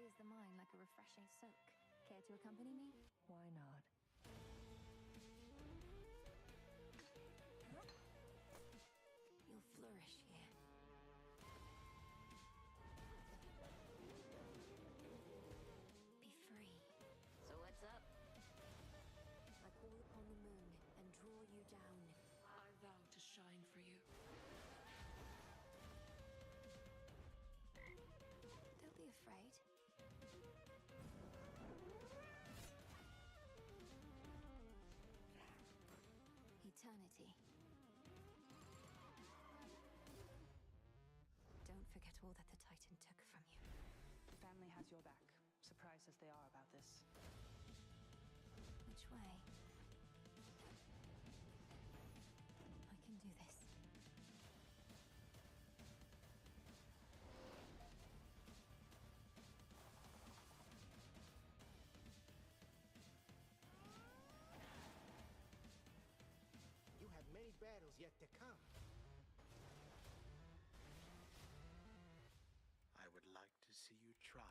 clears the mind like a refreshing soak. Care to accompany me? Why not? You'll flourish here. Be free. So what's up? I call upon the moon and draw you down. I vow to shine for you. Don't be afraid. Eternity. Don't forget all that the Titan took from you. Family has your back, surprised as they are about this. Which way? I can do this. You have many battles yet to come. I would like to see you try.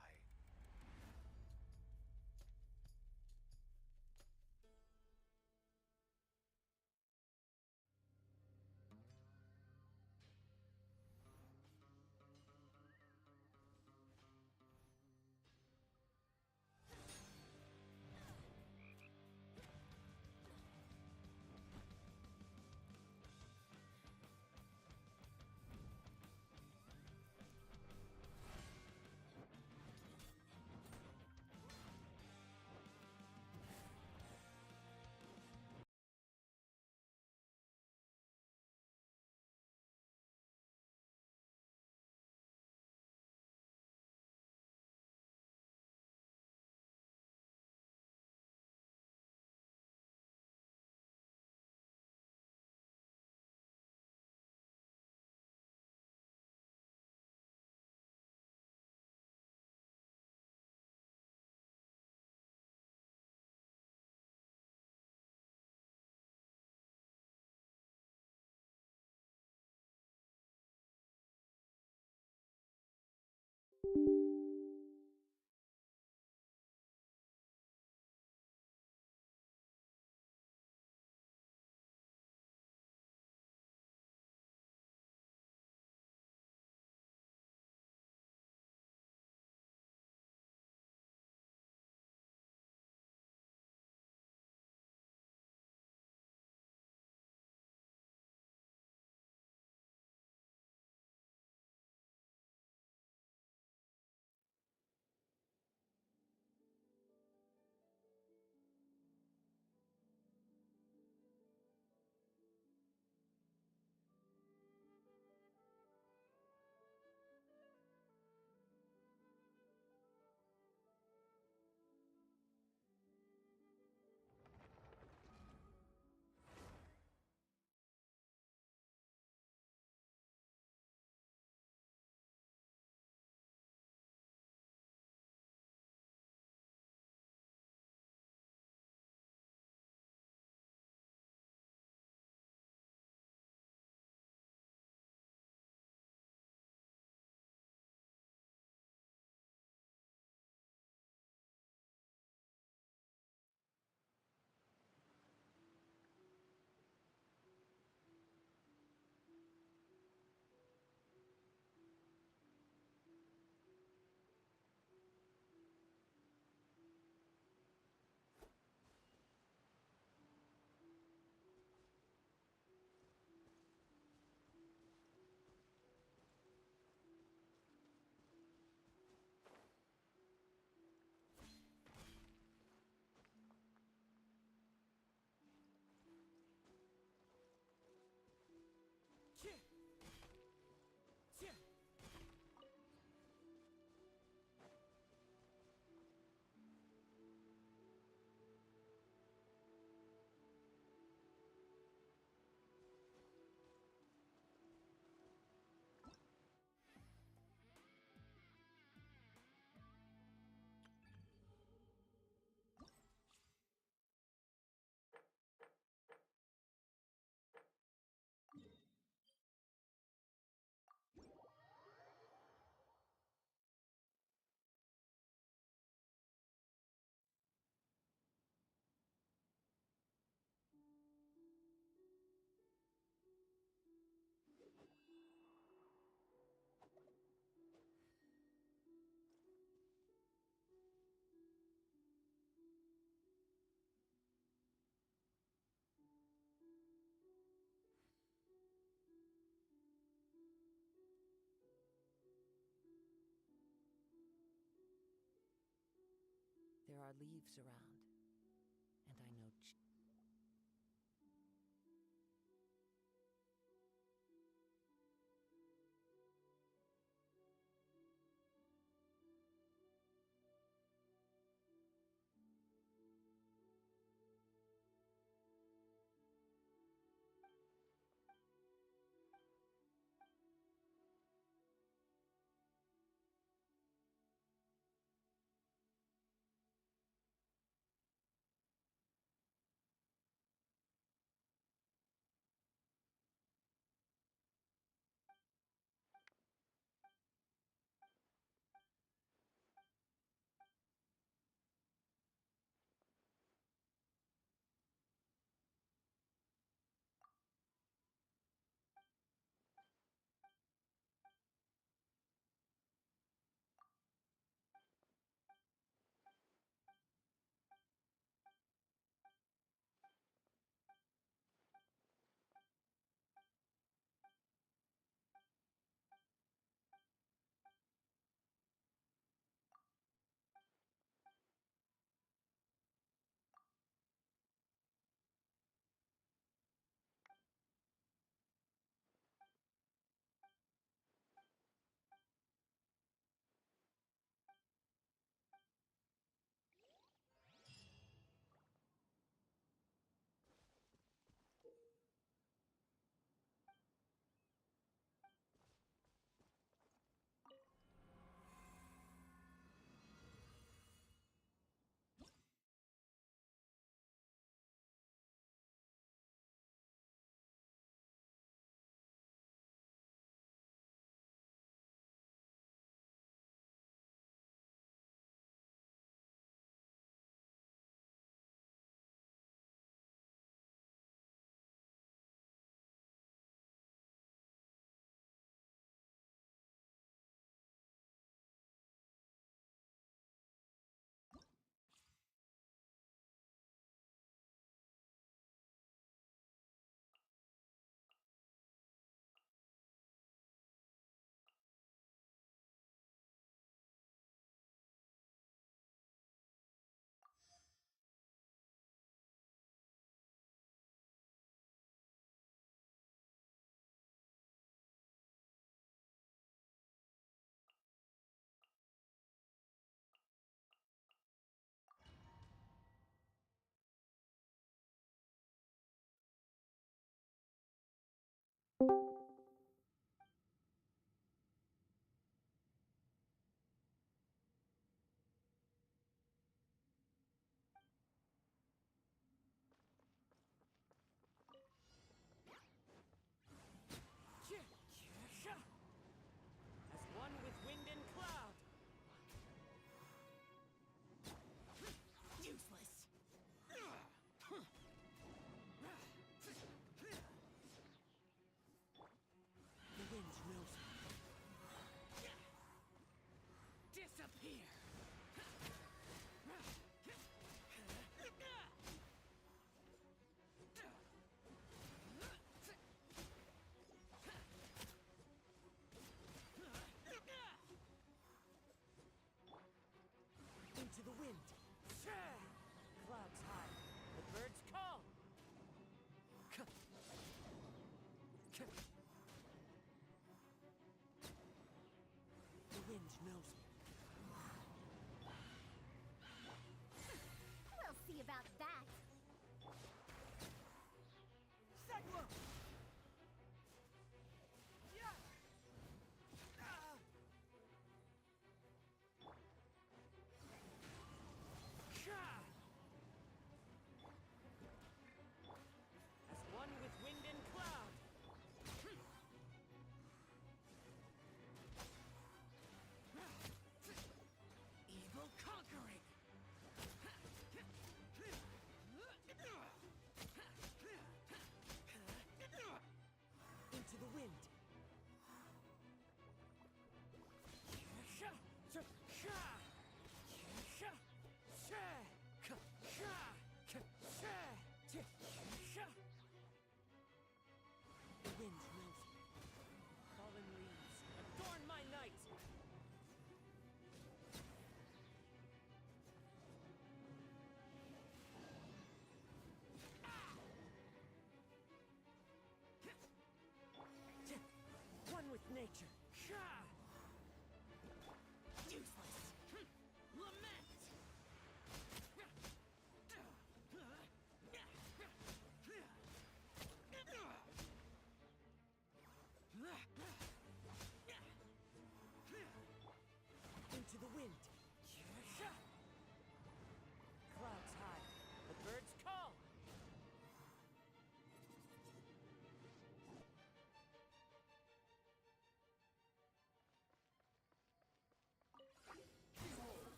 are leaves around. And I know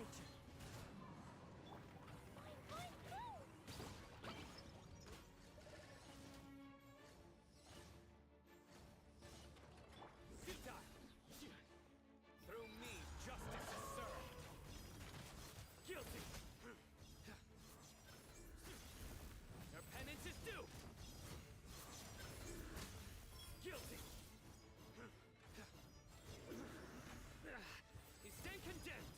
nature. Futile! Through me, justice is served. Guilty! Your penance is due! Guilty! You stand condemned!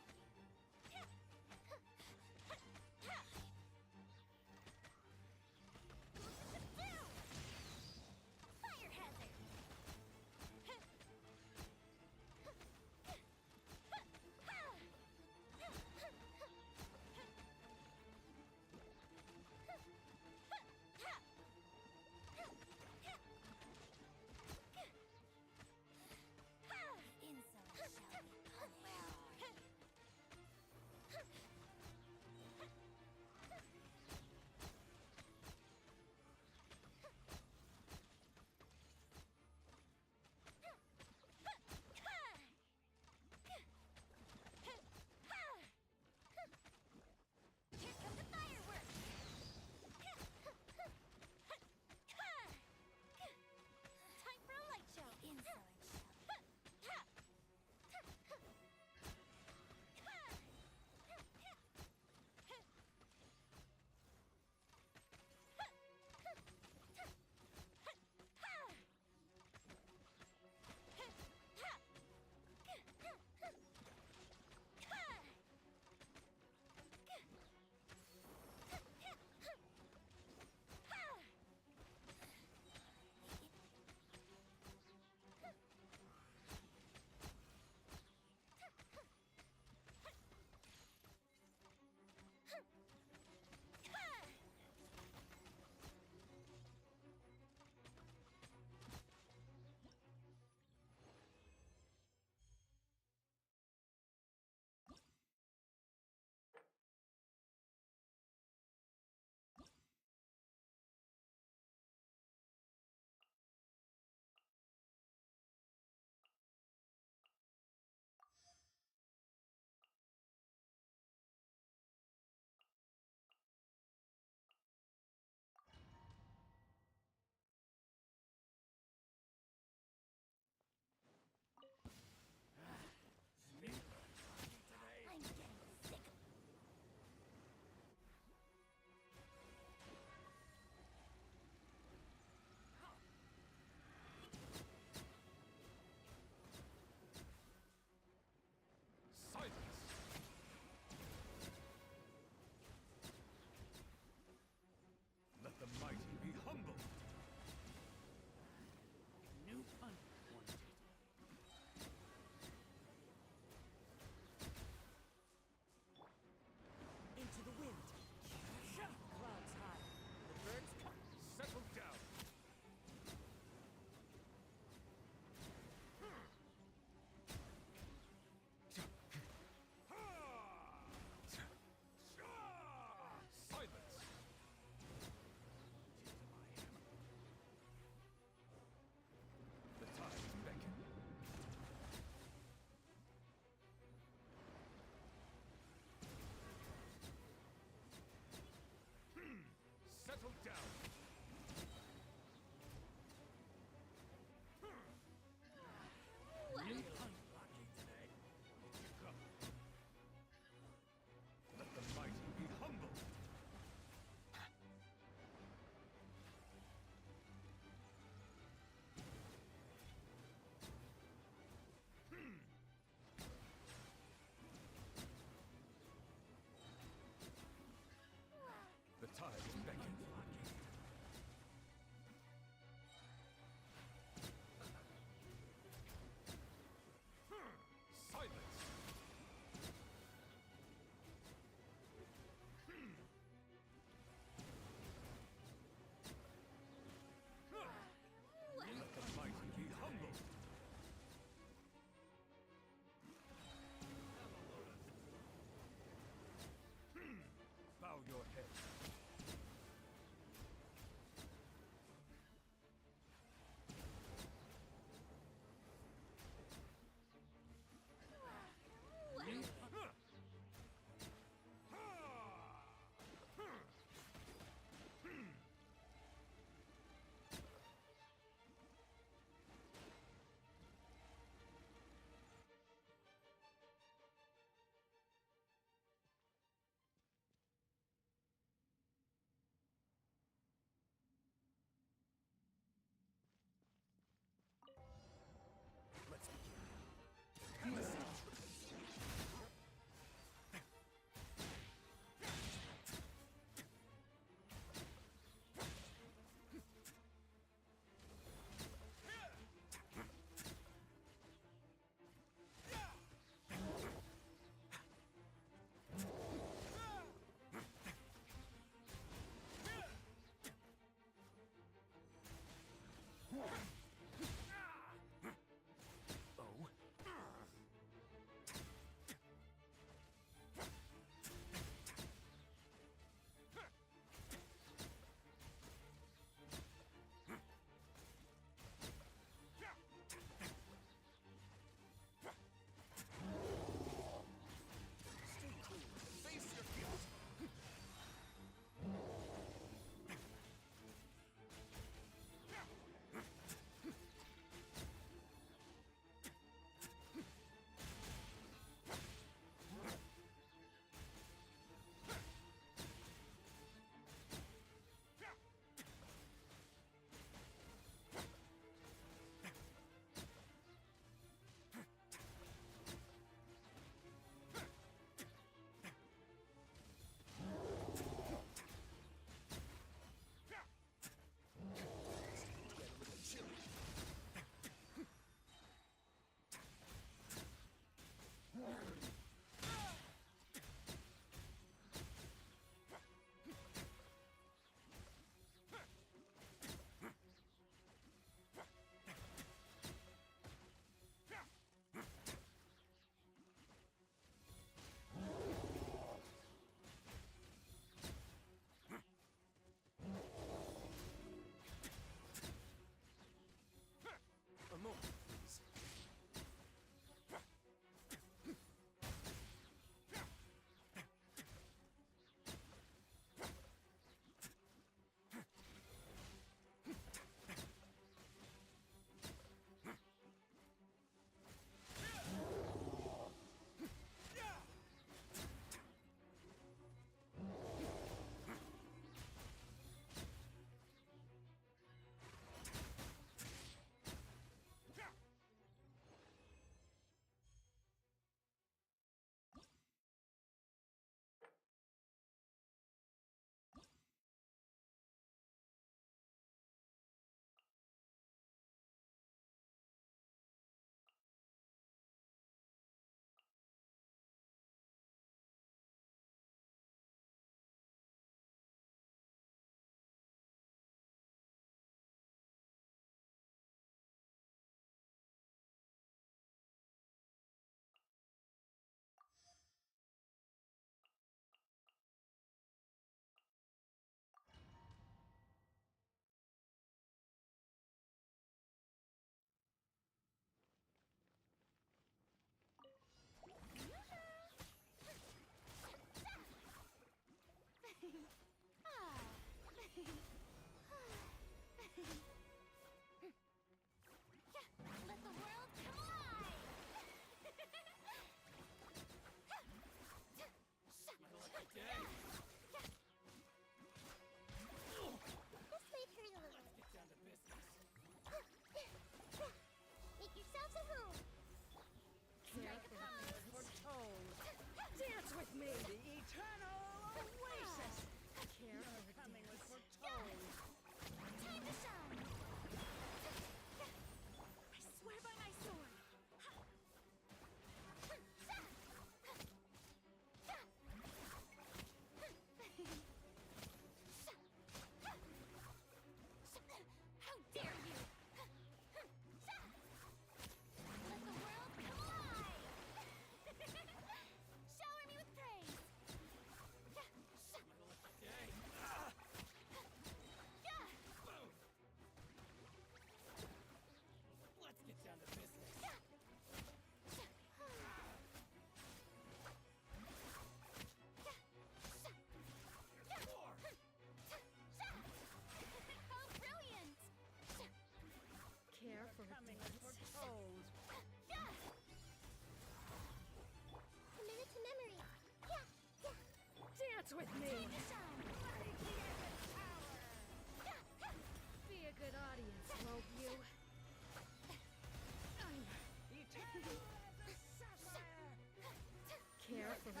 Dance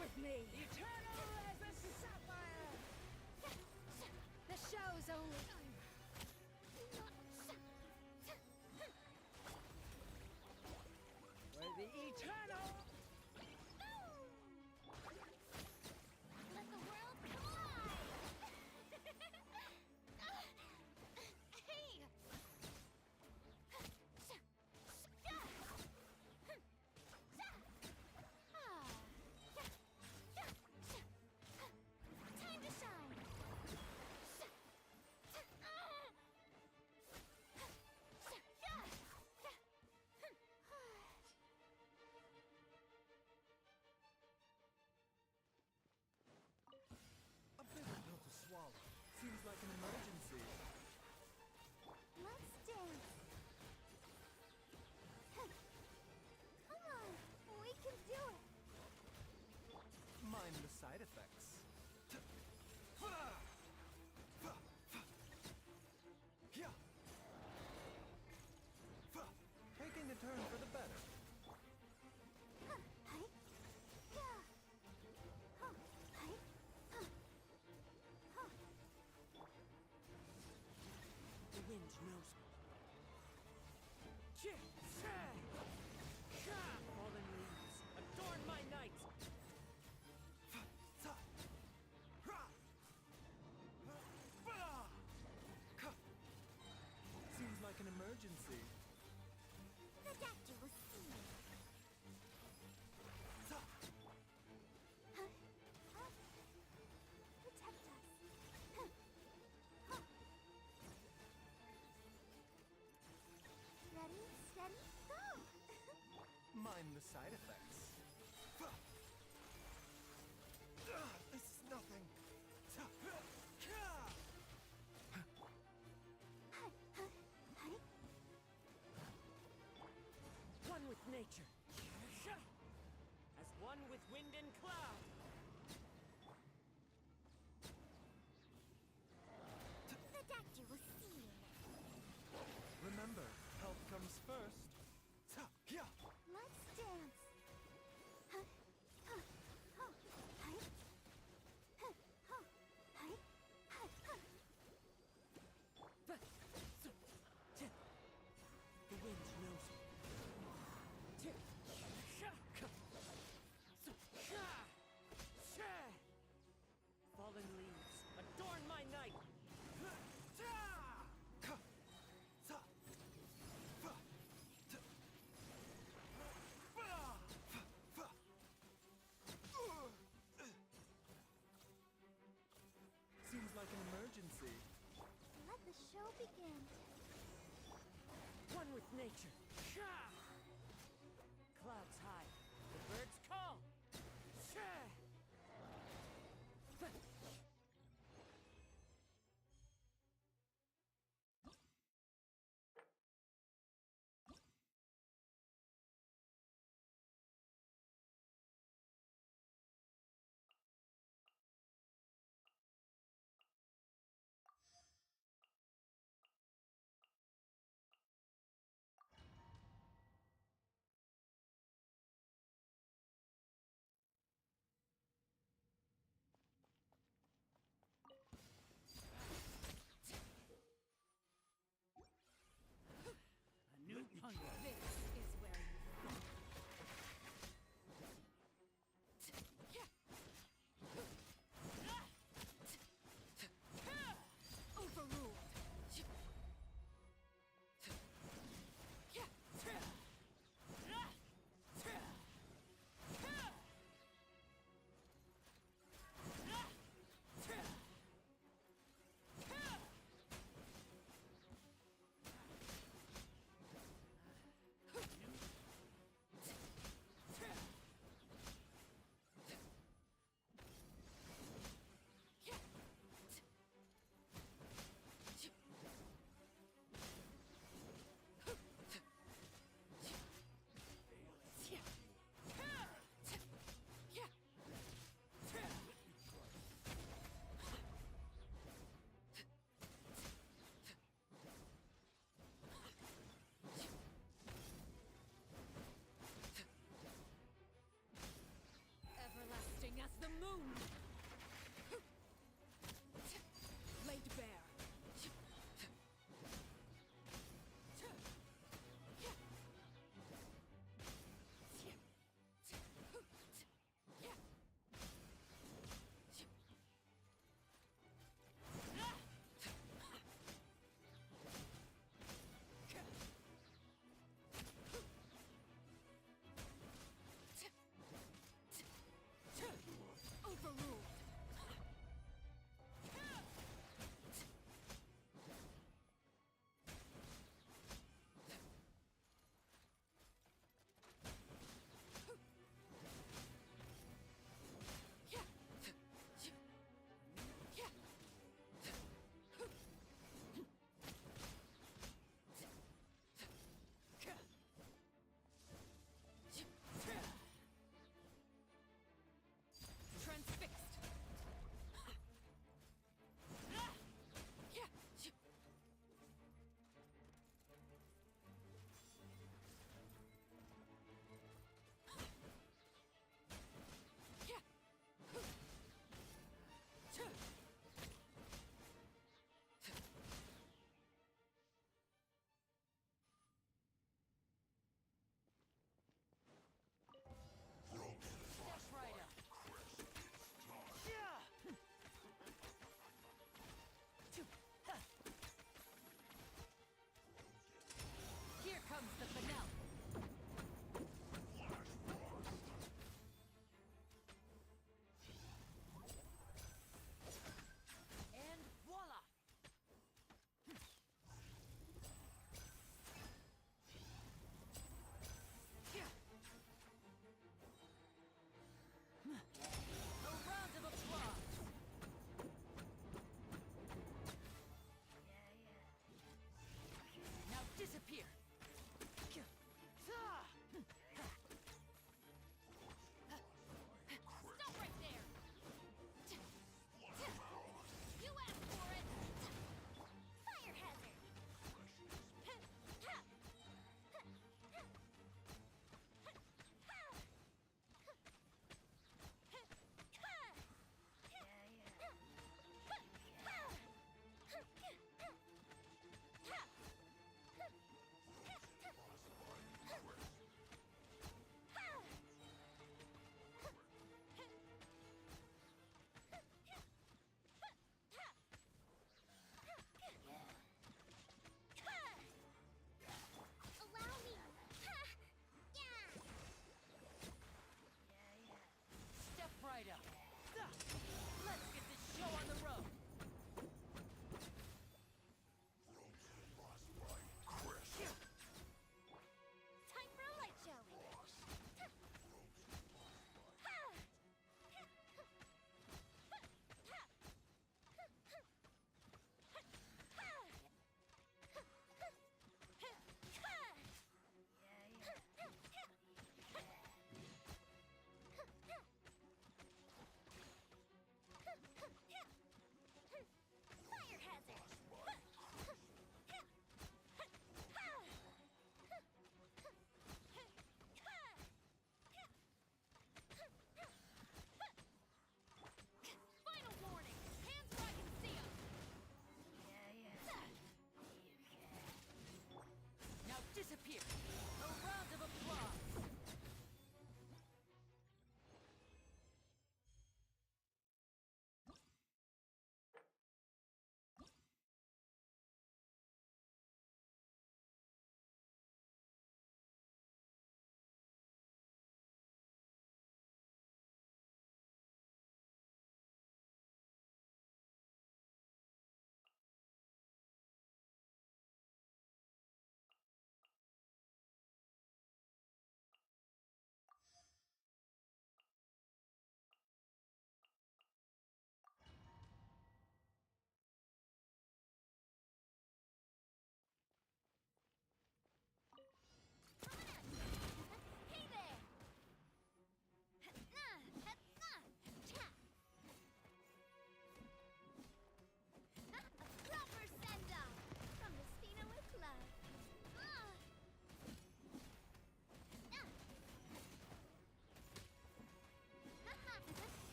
with me! Eternal as a sapphire! The show's only... We're the eternal! Let the world collide! Hey! Time to shine! A bitter pill to swallow. Seems like an emergency. Let's dance! Come on! We can do it! Mind the side effects. Taking a turn for the better. The wind knows me. Fallen leaves, adorn my night. Seems like an emergency. The doctor will see you. Protect us. Ready, steady, go! Mind the side effects. This is nothing. One with nature. As one with wind and cloud. The doctor will see you. Remember, health comes first. Let's dance. The wind knows me. Fallen leaves, adorn my night. Seems like an emergency. Let the show begin. One with nature. Clouds high. The birds call.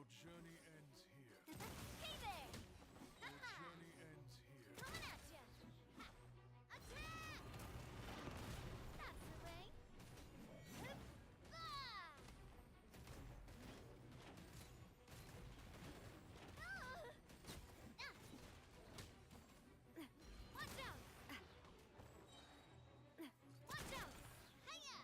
Your journey ends here. Hey there! Your journey ends here. Coming at ya! Ha! Attack! That's the way. Hup! Ah! Ah! Ah! Watch out! Watch out! Hiya!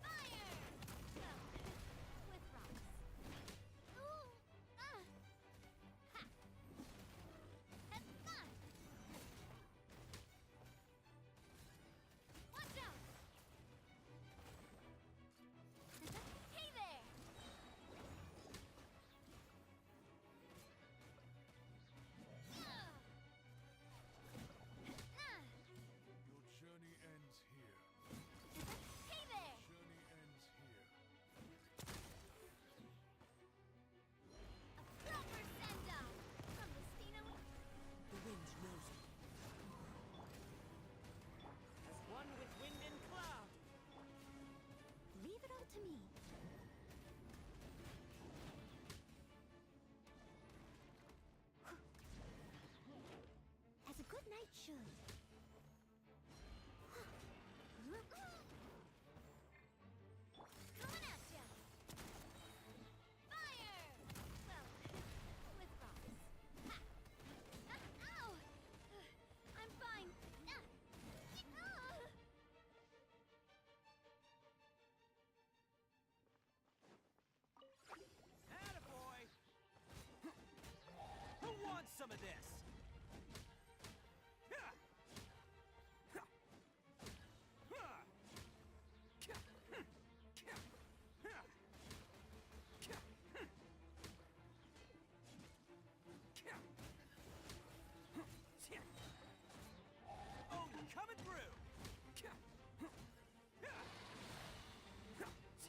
Fire! Well, with rocks. Ooh! Ah! Ha! Hezza! Watch out! Hey there! Yeah! Ah! Your journey ends here. Hey there! Journey ends here. A proper send-off from the Stino. The wind knows it. As one with wind and cloud. Leave it all to me. As a good knight should. Coming at ya! Fire! Well, with rocks. Ha! Ow! I'm fine. Ah! Attaboy! Who wants some of this? Oh, you're coming through! It's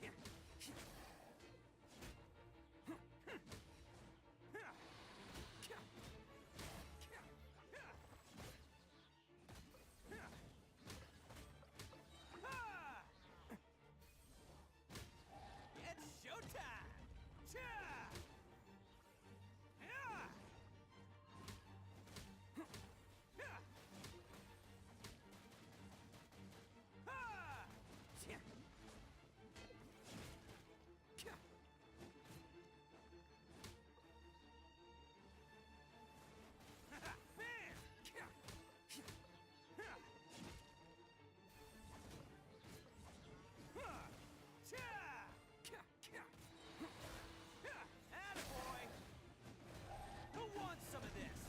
showtime! Attaboy! Who wants some of this?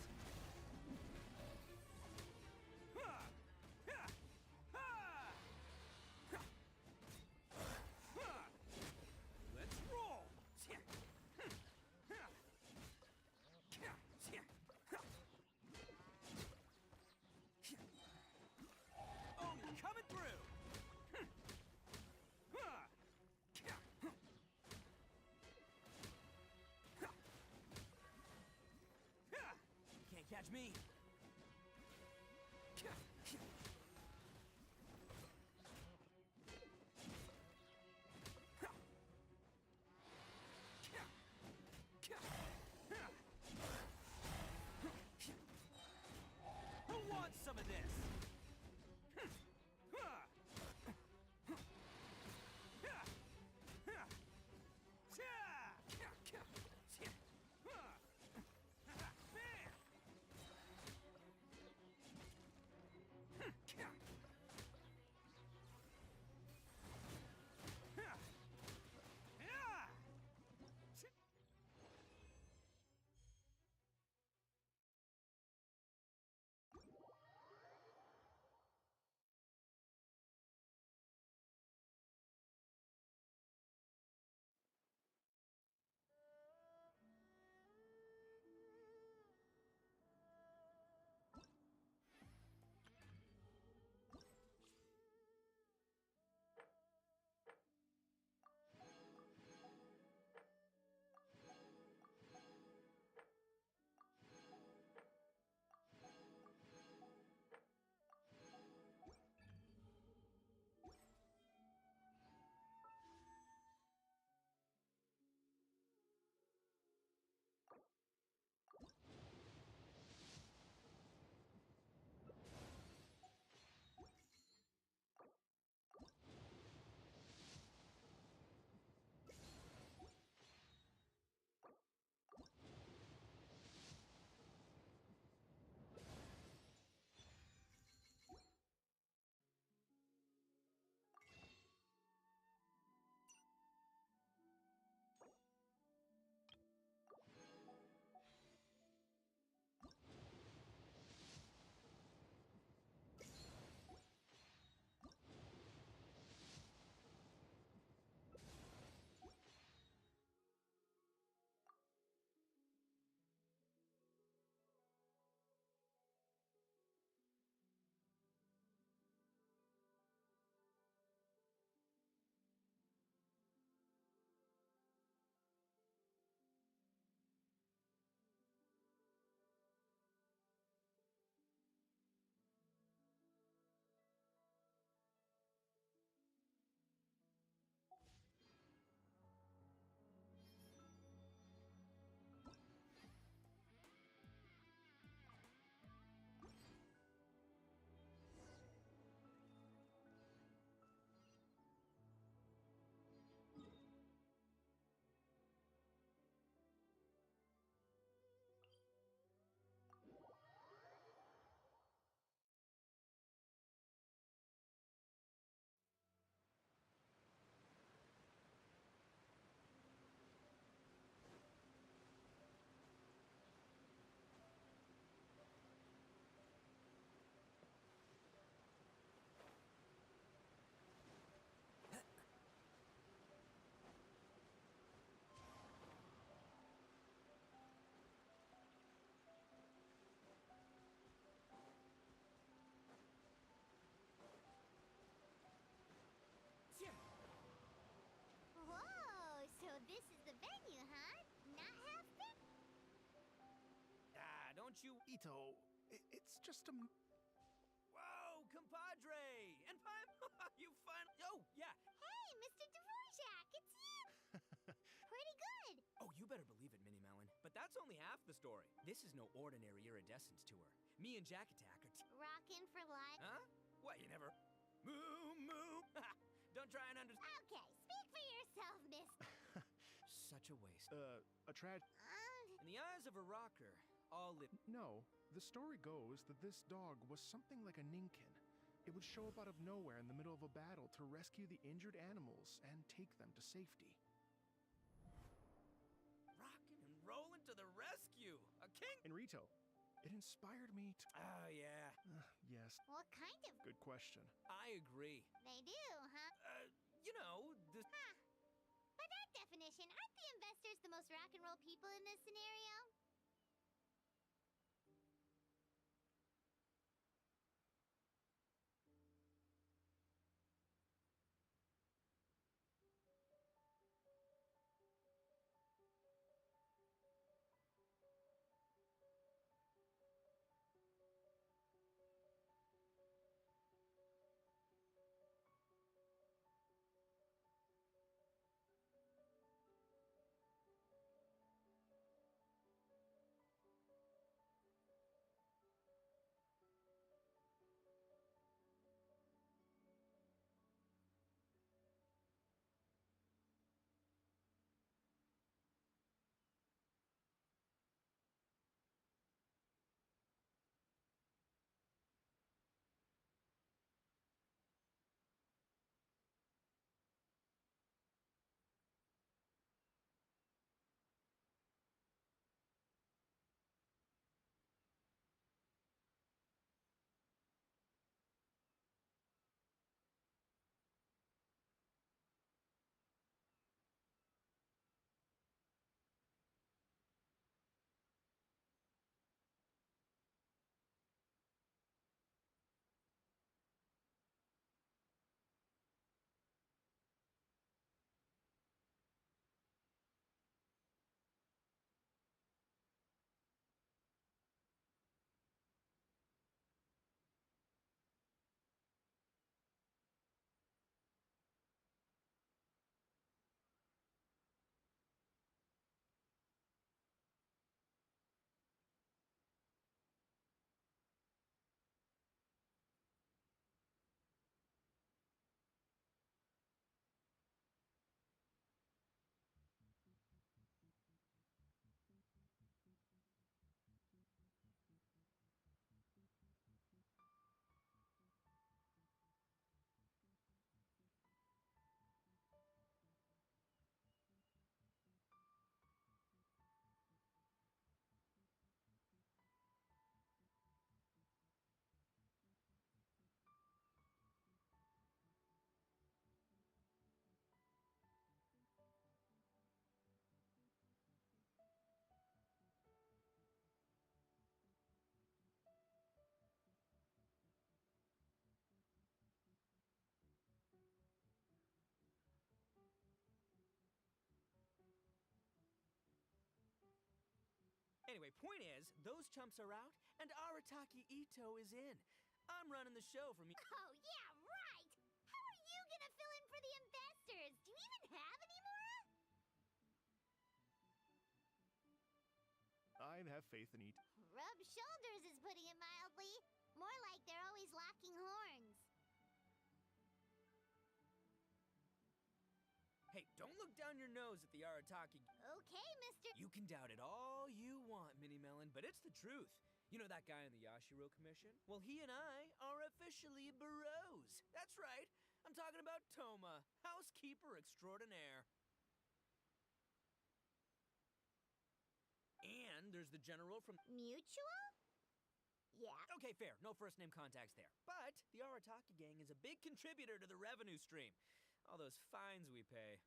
Let's roll! Oh, you're coming through! You can't catch me! Who wants some of this? don't you... Ito, it's just a... Whoa, compadre! And Pime, you finally... Oh, yeah. Hey, Mr. Dvorak, it's you! Pretty good. Oh, you better believe it, Minnie Melon. But that's only half the story. This is no ordinary iridescence tour. Me and Jack Attack are... Rockin' for life. Huh? What, you never... Moo, moo! Don't try and understand. Okay, speak for yourself, mister. Such a waste. a tragedy. In the eyes of a rocker, all live... No, the story goes that this dog was something like a ninkin. It would show up out of nowhere in the middle of a battle to rescue the injured animals and take them to safety. Rockin' and rollin' to the rescue! A king... Enrito, it inspired me to... Oh, yeah. Yes, What kind of... good question. I agree. They do, huh? You know, the... Huh. By that definition, aren't the investors the most rock and roll people in this scenario? Anyway, point is, those chumps are out, and Arataki Ito is in. I'm running the show for me. Oh, yeah, right! How are you gonna fill in for the investors? Do you even have any more? I have faith in Ito. Rub shoulders is putting it mildly. More like they're always locking horns. Hey, don't look down your nose at the Arataki. Okay, mister. You can doubt it all you want, Minnie Melon, but it's the truth. You know that guy in the Yashiro Commission? Well, he and I are officially bros. That's right. I'm talking about Toma, housekeeper extraordinaire. And there's the general from... Mutual? Yeah. Okay, fair. No first name contacts there. But the Arataki gang is a big contributor to the revenue stream. All those fines we pay.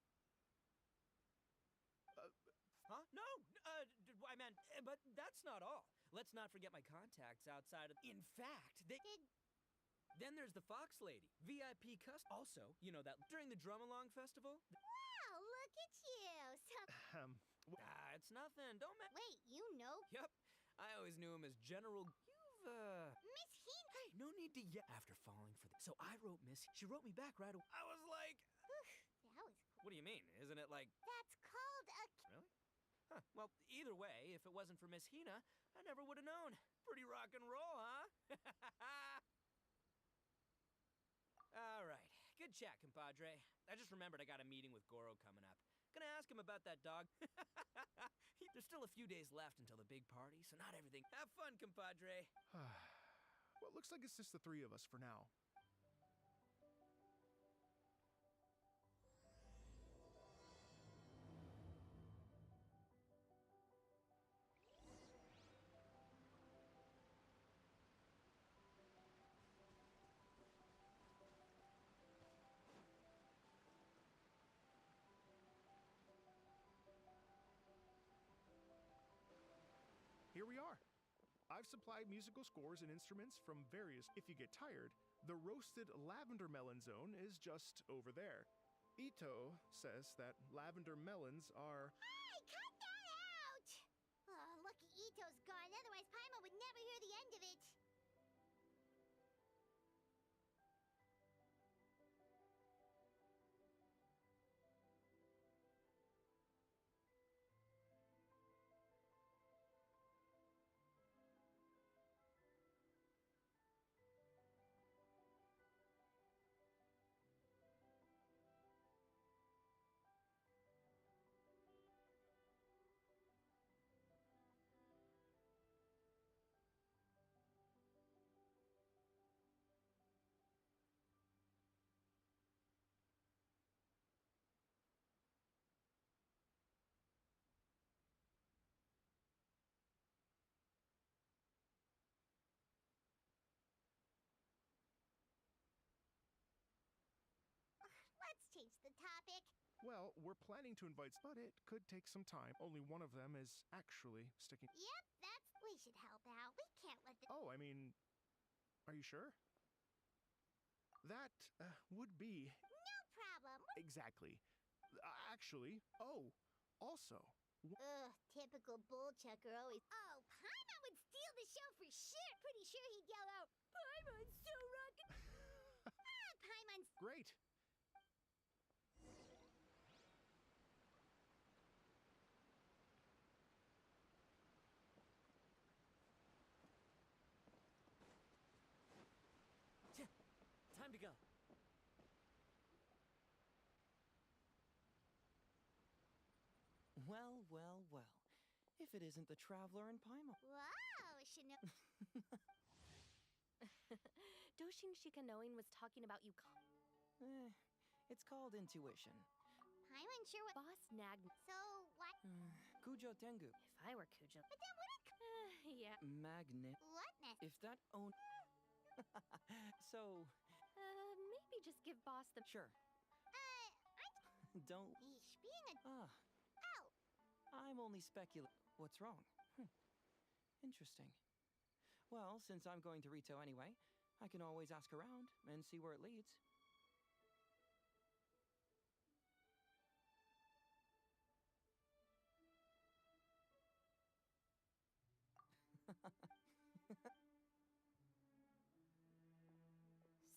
Huh? No! I meant, but that's not all. Let's not forget my contacts outside of... In fact, then there's the Fox Lady, VIP custom. Also, you know that during the Drum-Along Festival... Wow, look at you. So... it's nothing. Don't Wait, you know... Yep. I always knew him as General. Miss Hina. Hey, no need to yet. After falling for the. So I wrote Miss. She wrote me back right away. I was like, That was. what do you mean? Isn't it like. That's called a. Really? Huh. Well, either way, if it wasn't for Miss Hina, I never would have known. Pretty rock and roll, huh? All right. Good chat, compadre. I just remembered I got a meeting with Goro coming up. Gonna ask him about that dog. There's still a few days left until the big party, so not everything. Have fun, compadre. Well, it looks like it's just the three of us for now. Here we are. I've supplied musical scores and instruments from various. If you get tired, the roasted lavender melon zone is just over there. Ito says that lavender melons are. Hey, cut that out! Oh, lucky Ito's gone. Otherwise, Paimon would never hear the end of it. Let's change the topic. Well, we're planning to invite, but it could take some time. Only one of them is actually sticking. Yep, that's. We should help out. We can't let the. Oh, I mean, are you sure? That would be. No problem. Exactly. Actually, oh, also. Ugh, typical bull chucker always. Oh, Paimon would steal the show for sure. Pretty sure he'd yell out, Paimon's so rockin'. Paimon's. Great. Time to go. Well, well, well. If it isn't the Traveler and Paimon. Wow, Doshin Shikanoin was talking about you. It's called intuition. Paimon sure what. Boss nagged me. So, what? Kujo Tengu. If I were Kujo. But then what? Yeah. Magnet. What mess? If that own. So. Maybe just give Boss the. Sure. Don't. Yeesh, being a. Ah. Ow! I'm only speculating. What's wrong? Interesting. Well, since I'm going to Rito anyway, I can always ask around and see where it leads.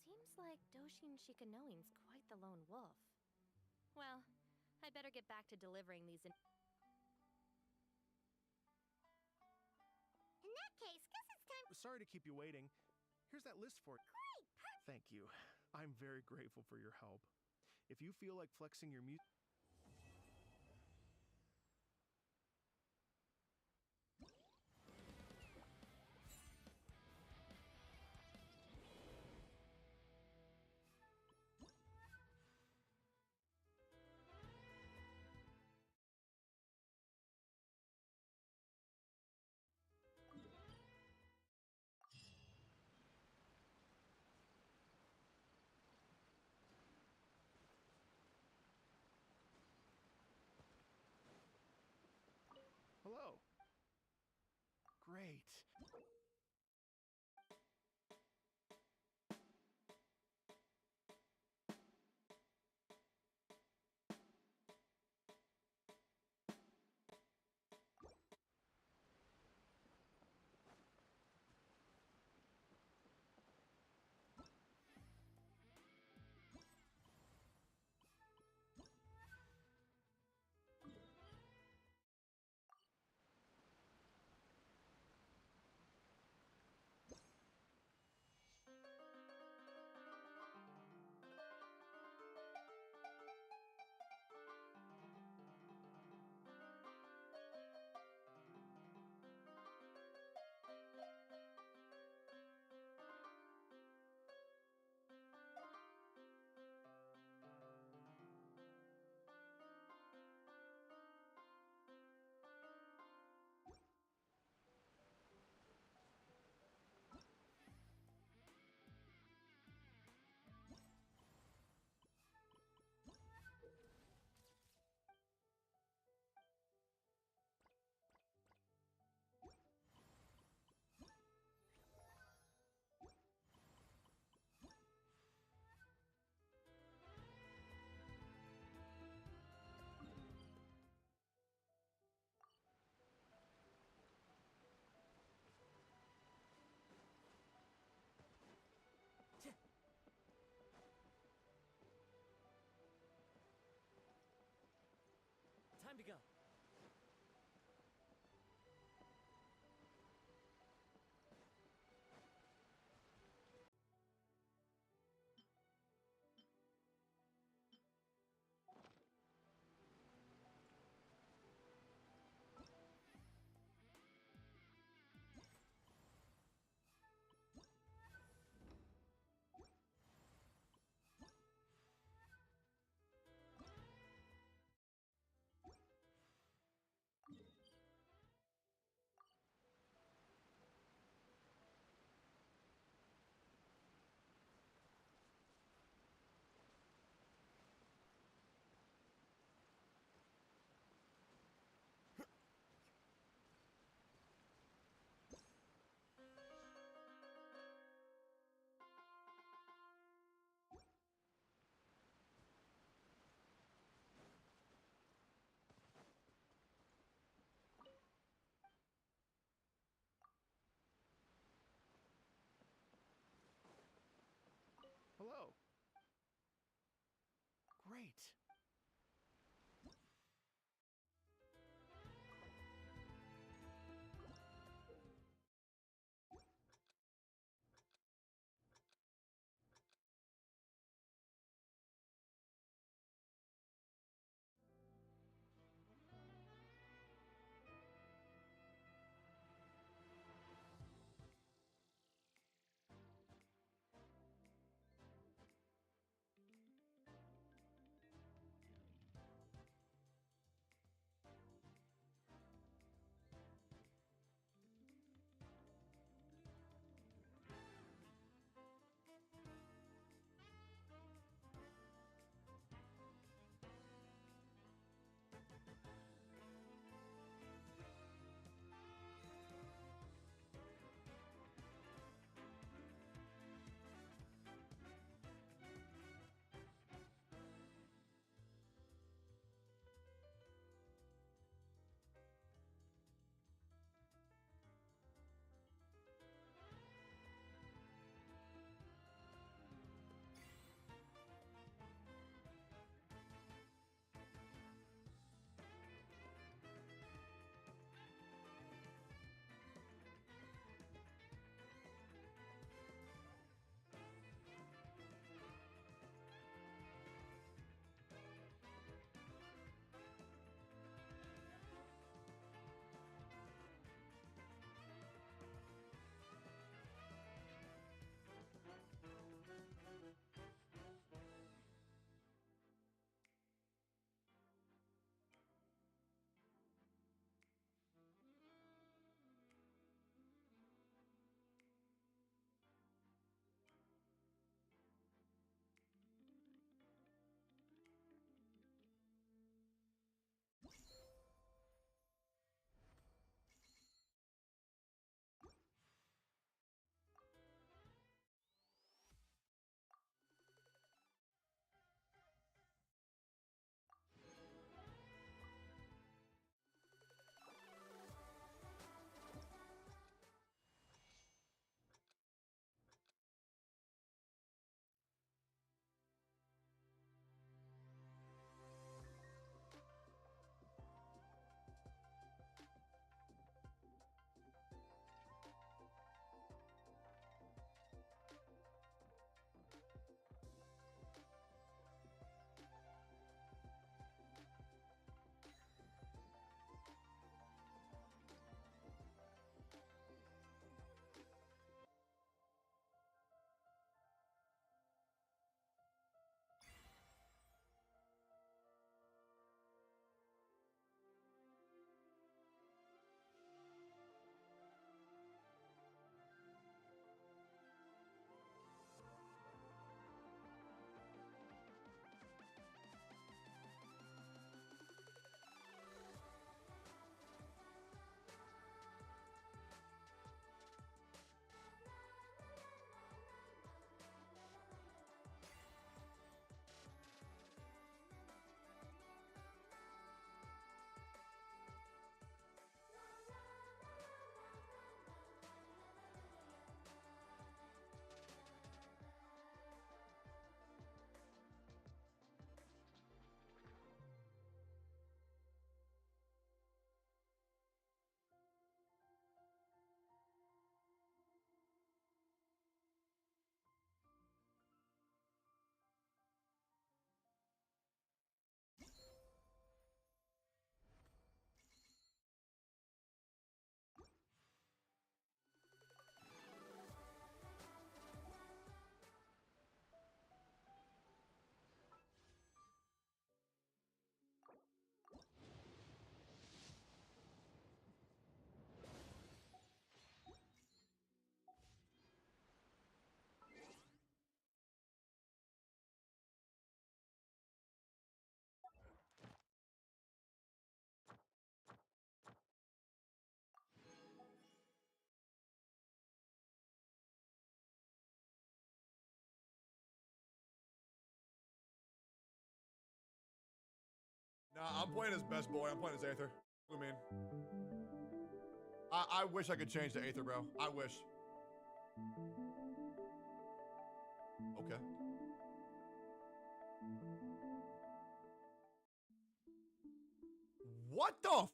Seems like Doshin Shikanoin's quite the lone wolf. Well, I'd better get back to delivering these in. In that case, guess it's time. Sorry to keep you waiting. Here's that list for. Great! Thank you. I'm very grateful for your help. If you feel like flexing your music. to go. I'm playing as best boy. I'm playing as Aether. What do you mean? I wish I could change to Aether, bro. I wish. Okay. What the f—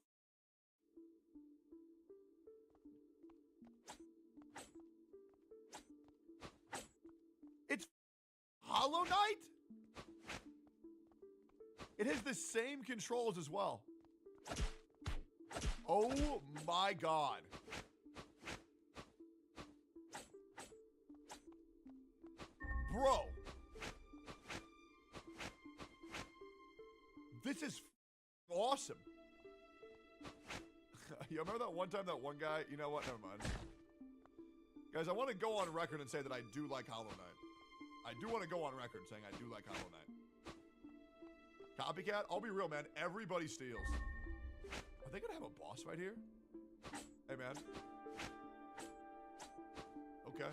It's Hollow Knight? It has the same controls as well. Oh my god. Bro. This is awesome. You remember that one time that one guy, you know what, never mind. Guys, I want to go on record and say that I do like Hollow Knight. I do want to go on record saying I do like Hollow Knight. Copycat, I'll be real, man. Everybody steals. Are they gonna have a boss right here? Hey, man. Okay.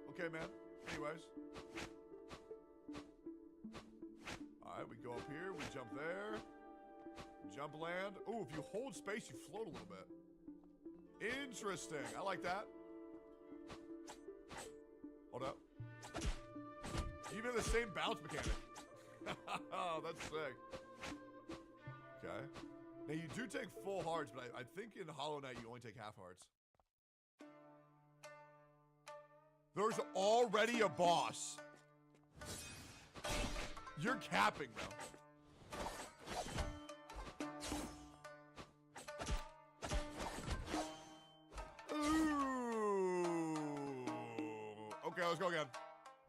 Okay, man. Anyways. Alright, we go up here. We jump there. Jump land. Oh, if you hold space, you float a little bit. Interesting. I like that. Hold up. Even the same bounce mechanic. Oh, that's sick. Okay. Now, you do take full hearts, but I think in Hollow Knight, you only take half hearts. There's already a boss. You're capping, bro. Ooh. Okay, let's go again.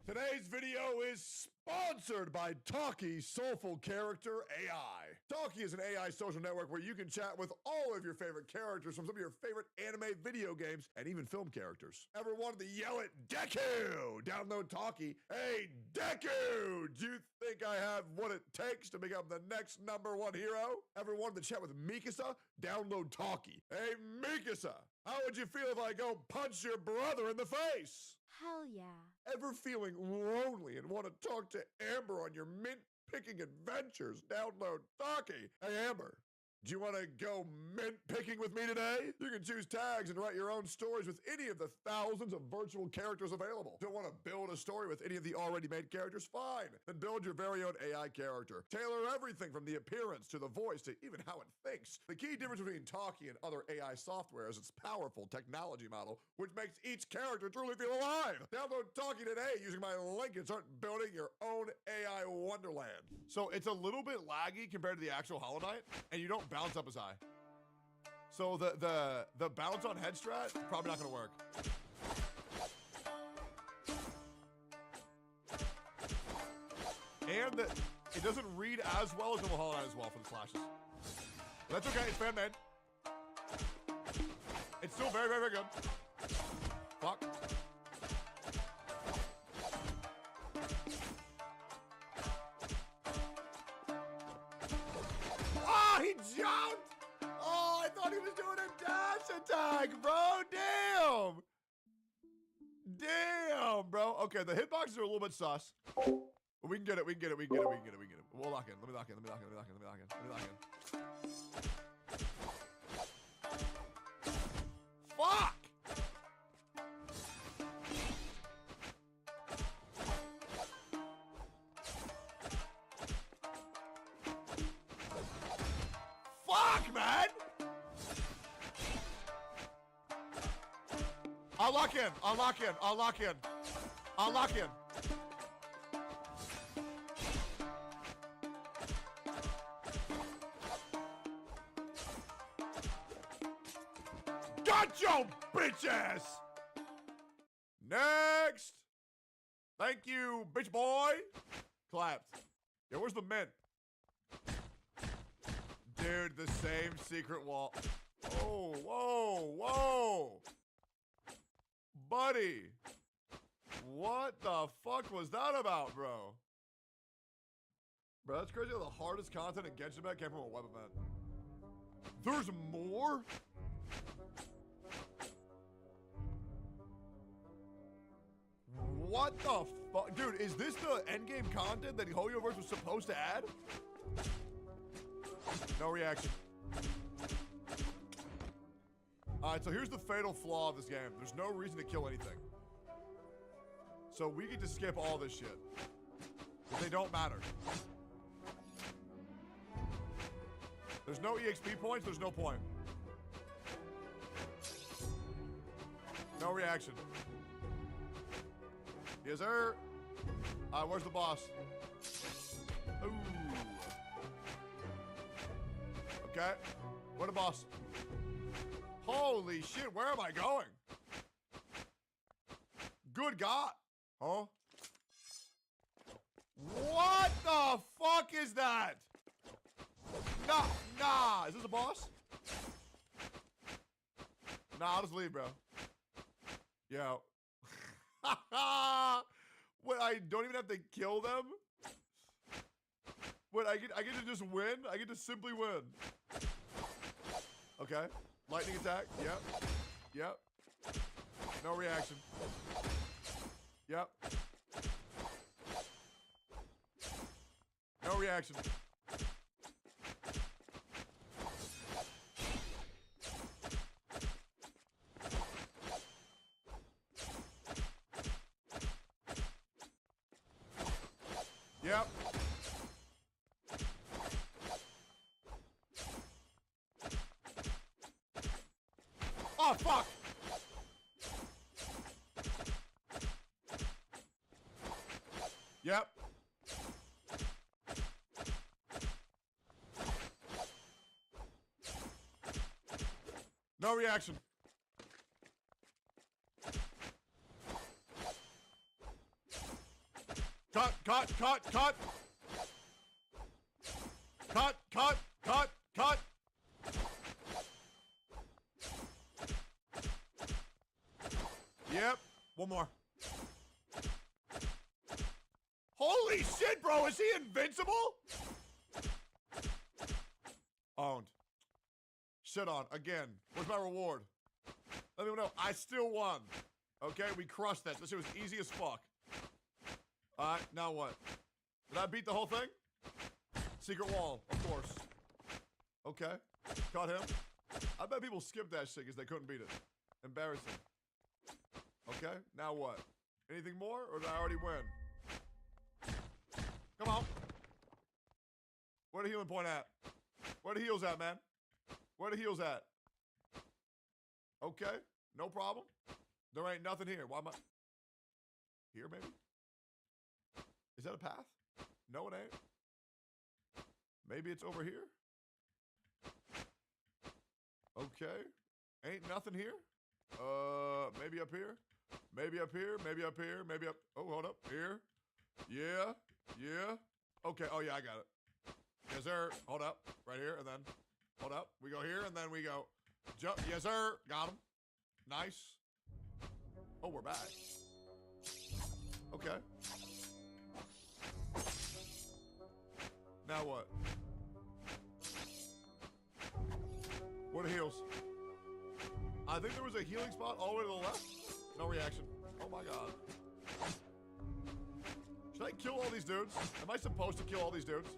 Today's video is sponsored by Talkie Soulful Character AI. Talkie is an AI social network where you can chat with all of your favorite characters from some of your favorite anime, video games, and even film characters. Ever wanted to yell at Deku? Download Talkie. Hey, Deku! Do you think I have what it takes to become the next #1 hero? Ever wanted to chat with Mikasa? Download Talkie. Hey, Mikasa! How would you feel if I go punch your brother in the face? Hell yeah. Ever feeling lonely and want to talk to Amber on your mint-picking adventures? Download Talkie. Hey, Amber, do you want to go mint-picking with me today? You can choose tags and write your own stories with any of the thousands of virtual characters available. Don't want to build a story with any of the already made characters? Fine. Then build your very own AI character. Tailor everything from the appearance to the voice to even how it thinks. The key difference between Talkie and other AI software is its powerful technology model, which makes each character truly feel alive. Download Talkie today using my link and start building your own AI wonderland. So it's a little bit laggy compared to the actual Hollow Knight, and you don't bounce up as high. So the bounce on head strat, probably not gonna work. And it doesn't read as well as normal Hollow Knight as well for the flashes. But that's okay, it's fan-made. It's still very, very, very good. Fuck. Oh, he jumped! Oh, I thought he was doing a dash attack, bro. Damn! Damn, bro. Okay, the hitboxes are a little bit sus. But we can get it, we can get it, we can get it, we can get it, we can get it. We'll lock in. Let me lock in, let me lock in, let me lock in, let me lock in, let me lock in. Fuck! Fuck, man! I'll lock in, I'll lock in, I'll lock in. I'll lock in. Got your bitch ass! Next! Thank you, bitch boy! Clapped. Yeah, where's the mint? Dude, the same secret wall. Oh, whoa, whoa! Buddy! What the fuck was that about, bro? Bro, that's crazy how the hardest content in Genshin Impact came from a web event. There's more? What the fuck? Dude, is this the endgame content that Hoyoverse was supposed to add? No reaction. Alright, so here's the fatal flaw of this game. There's no reason to kill anything. So we get to skip all this shit. But they don't matter. There's no EXP points, there's no point. No reaction. Yes, sir. Alright, where's the boss? Ooh. Okay. Where the boss? Holy shit, where am I going? Good God. Huh? What the fuck is that? Nah. Is this a boss? Nah, I'll just leave, bro. Yo. What, I don't even have to kill them? What, I get to just win? I get to simply win. Okay. Lightning attack. Yep. No reaction. Yep. No reaction. Yep. Oh, fuck! Yep. No reaction. Cut. Yep. One more. Holy shit, bro. Is he invincible? Owned. Shit on. Again. Where's my reward? Let me know. I still won. Okay, we crushed that. This shit was easy as fuck. Alright, now what? Did I beat the whole thing? Secret wall, of course. Okay. Caught him. I bet people skipped that shit because they couldn't beat it. Embarrassing. Okay, now what? Anything more, or did I already win? Come on. Where the healing point at? Where the heals at, man? Where the heals at? Okay, no problem. There ain't nothing here. Why am I... Here, maybe? Is that a path? No, it ain't. Maybe it's over here? Okay. Ain't nothing here? Maybe up here? Maybe up here? Maybe up here? Maybe up... Oh, hold up. Here? Yeah. Okay. Oh, yeah, I got it. Yes, sir. Hold up. Right here, and then... Hold up. We go here, and then we go... Jump. Yes, sir. Got him. Nice. Oh, we're back. Okay. Now what? What are heals? I think there was a healing spot all the way to the left. No reaction. Oh my god. Should I kill all these dudes? Am I supposed to kill all these dudes?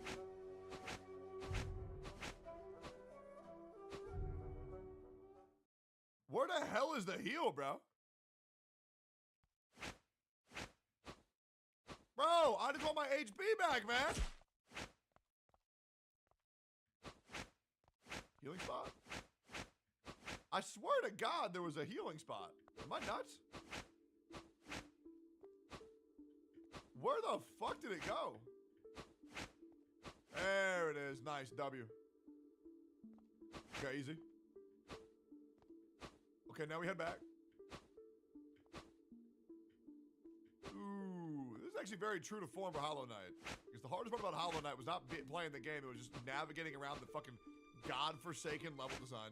Where the hell is the heal, bro? Bro, I just want my HP back, man. Healing spot? I swear to God there was a healing spot. Am I nuts? Where the fuck did it go? There it is. Nice. W. Okay, easy. Okay, now we head back. Ooh, this is actually very true to form for Hollow Knight. Because the hardest part about Hollow Knight was not playing the game, it was just navigating around the fucking godforsaken level design.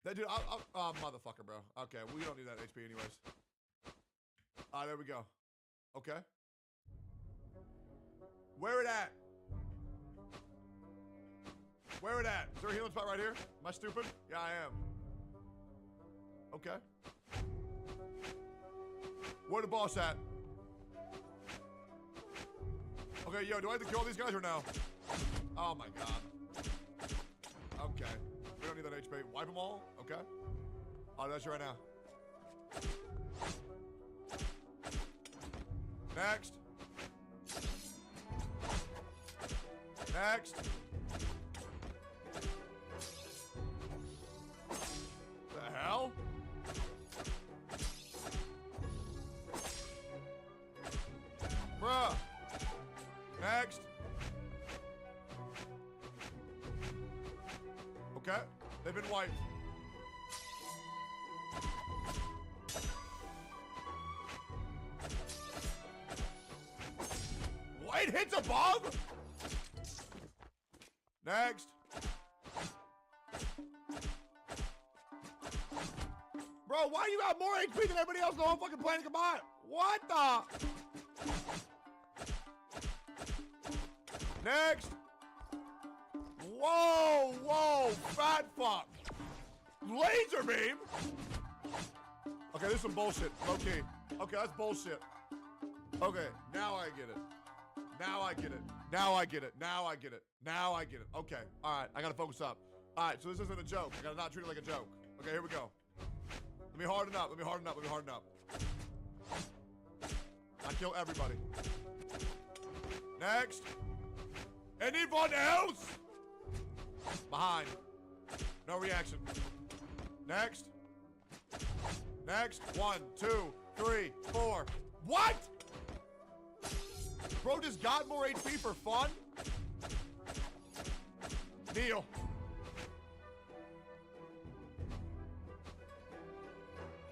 That dude, oh, motherfucker, bro. Okay, we don't need that HP anyways. Ah, there we go. Okay. Where it at? Where it at? Is there a healing spot right here? Am I stupid? Yeah, I am. Okay. Where the boss at? Okay, yo, do I have to kill these guys or no? Oh my god. Okay. We don't need that HP. Wipe them all? Okay. Oh, that's right now. Next. Next. The hell? Bruh. Next. Okay. They've been wiped. White hits above? Next. Bro, why do you got more HP than everybody else on the whole fucking planet combined? What the? Next. Whoa, whoa, fat fuck. Laser beam? Okay, this is some bullshit. Okay. Okay, that's bullshit. Okay, now I get it. Now I get it. Now I get it. Now I get it. Now I get it. Okay, all right, I gotta focus up. All right, so this isn't a joke. I gotta not treat it like a joke. Okay, here we go. Let me harden up. Let me harden up. Let me harden up. I kill everybody. Next. Anyone else? Behind. No reaction. Next. Next. 1, 2, 3, 4. What? Bro just got more HP for fun? Kneel.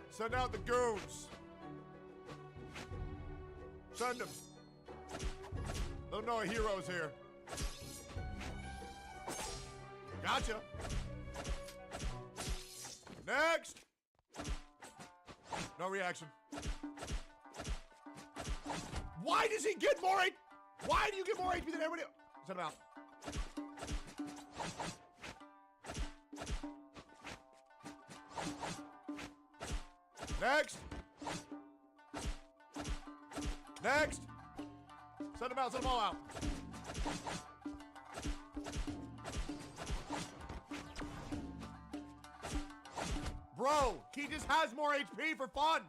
Send out the goons. Send them. Let them know a hero's here. Gotcha. Next. No reaction. Why does he get more HP? Why do you get more HP than everybody else? Send him out. Next. Next. Send them out. Send them all out. Bro, he just has more HP for fun.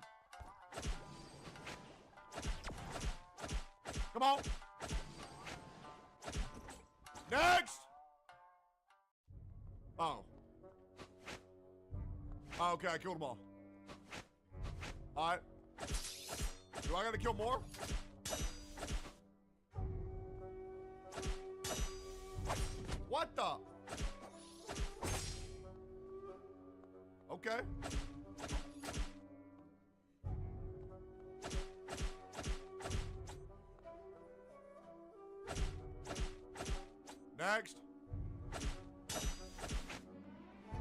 Come on. Next. Oh. Okay, I killed them all. All right. Do I gotta kill more? What the? Okay. Next.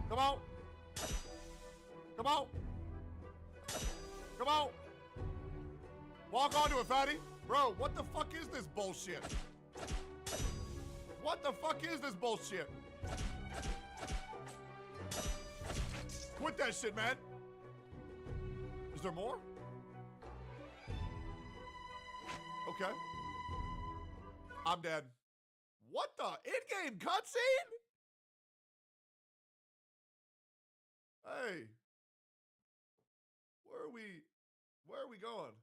Come on. Come on. Come on. Walk onto it, fatty. Bro, what the fuck is this bullshit? What the fuck is this bullshit? Quit that shit, man. Is there more? Okay. I'm dead. What the? In-game cutscene? Hey. Where are we going?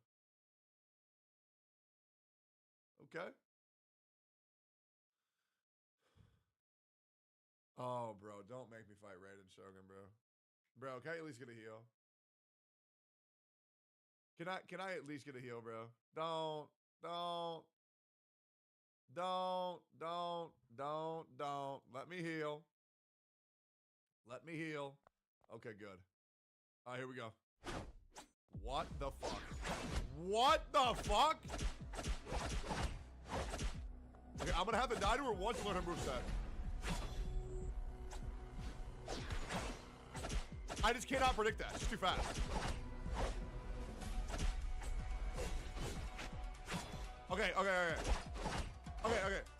Okay. Oh, bro, don't make me fight Raiden Shogun, bro. Bro, can I at least get a heal? Can I at least get a heal, bro? Don't. Let me heal. Let me heal. Okay, good. All right, here we go. What the fuck? What the fuck? Okay, I'm gonna have to die to her once to learn her moveset. I just cannot predict that. She's too fast. Okay.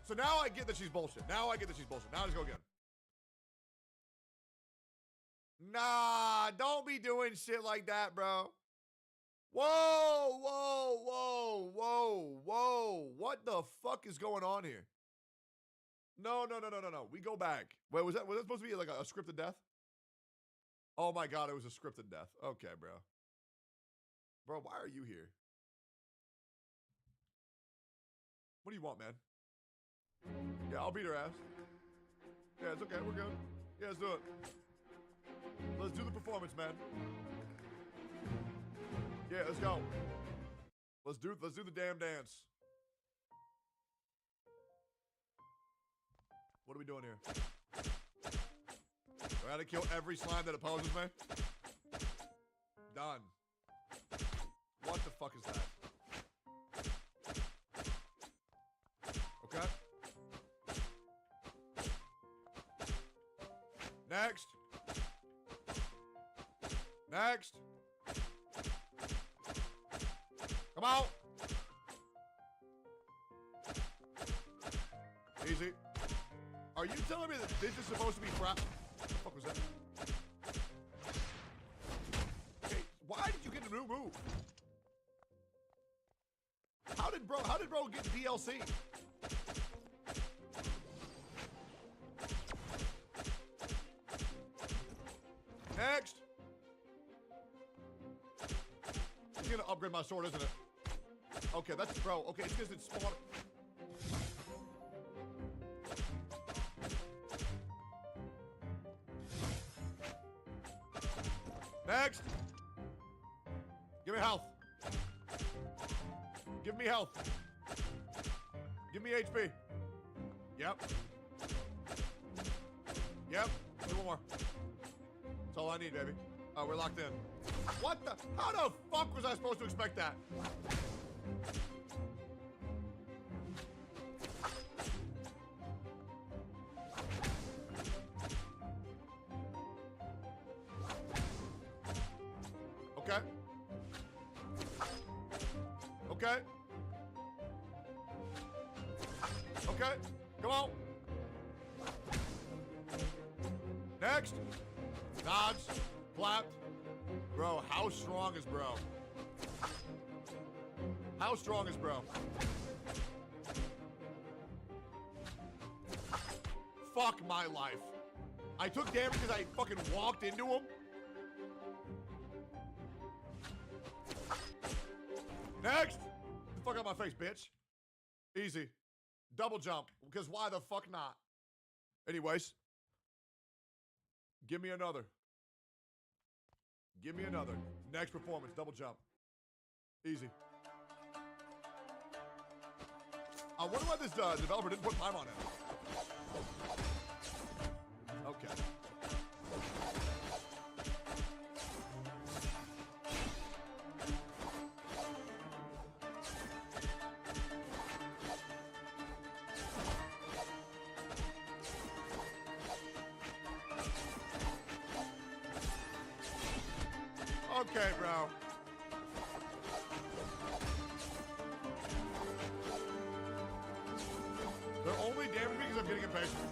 So now I get that she's bullshit. Now I just go again. Nah, don't be doing shit like that, bro. Whoa, whoa, whoa, whoa, whoa. What the fuck is going on here? No. We go back. Wait, was that supposed to be like a scripted death? Oh my god, it was a scripted death. Okay, bro. Bro, why are you here? What do you want, man? Yeah, I'll beat her ass. Yeah, it's okay. We're good. Yeah, let's do it. Let's do the performance, man. Yeah, let's go. Let's do the damn dance. What are we doing here? Do I have to kill every slime that opposes me? Done. What the fuck is that? Okay. Next. Next. Come on. Easy. Are you telling me that this is supposed to be crap? What the fuck was that? Hey, why did you get a new move? How did bro get DLC? Next. He's gonna upgrade my sword, isn't it? Okay, that's bro. Okay, it's because it's spawned. Next. Give me health. Give me health. Give me HP. Yep. Yep. Do one more. That's all I need, baby. Oh, we're locked in. What the? How the fuck was I supposed to expect that? Okay. Okay. Okay. Come on. Next. Dodge. Flapped. Bro, how strong is bro? How strong is bro? Fuck my life. I took damage because I fucking walked into him. Next! Get the fuck out of my face, bitch. Easy. Double jump, because why the fuck not? Anyways. Give me another. Give me another. Next performance, double jump. Easy. I wonder why this developer didn't put time on it. Okay. Okay, bro. They're only damaging me because I'm getting impatient.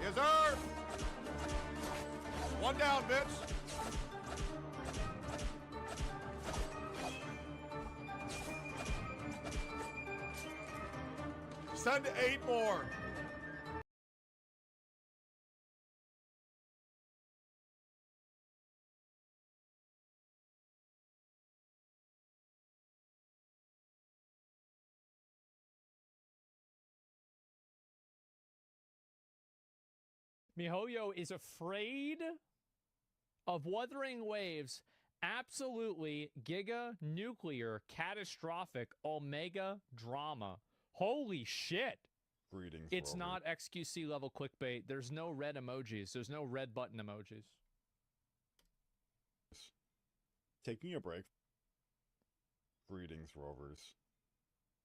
Yes, sir. One down, bitch. Send 8 more. MiHoYo is afraid of Wuthering Waves. Absolutely giga nuclear catastrophic omega drama. Holy shit. Greetings. It's not XQC level clickbait. There's no red emojis. There's no red button emojis. Taking a break. Greetings, Rovers.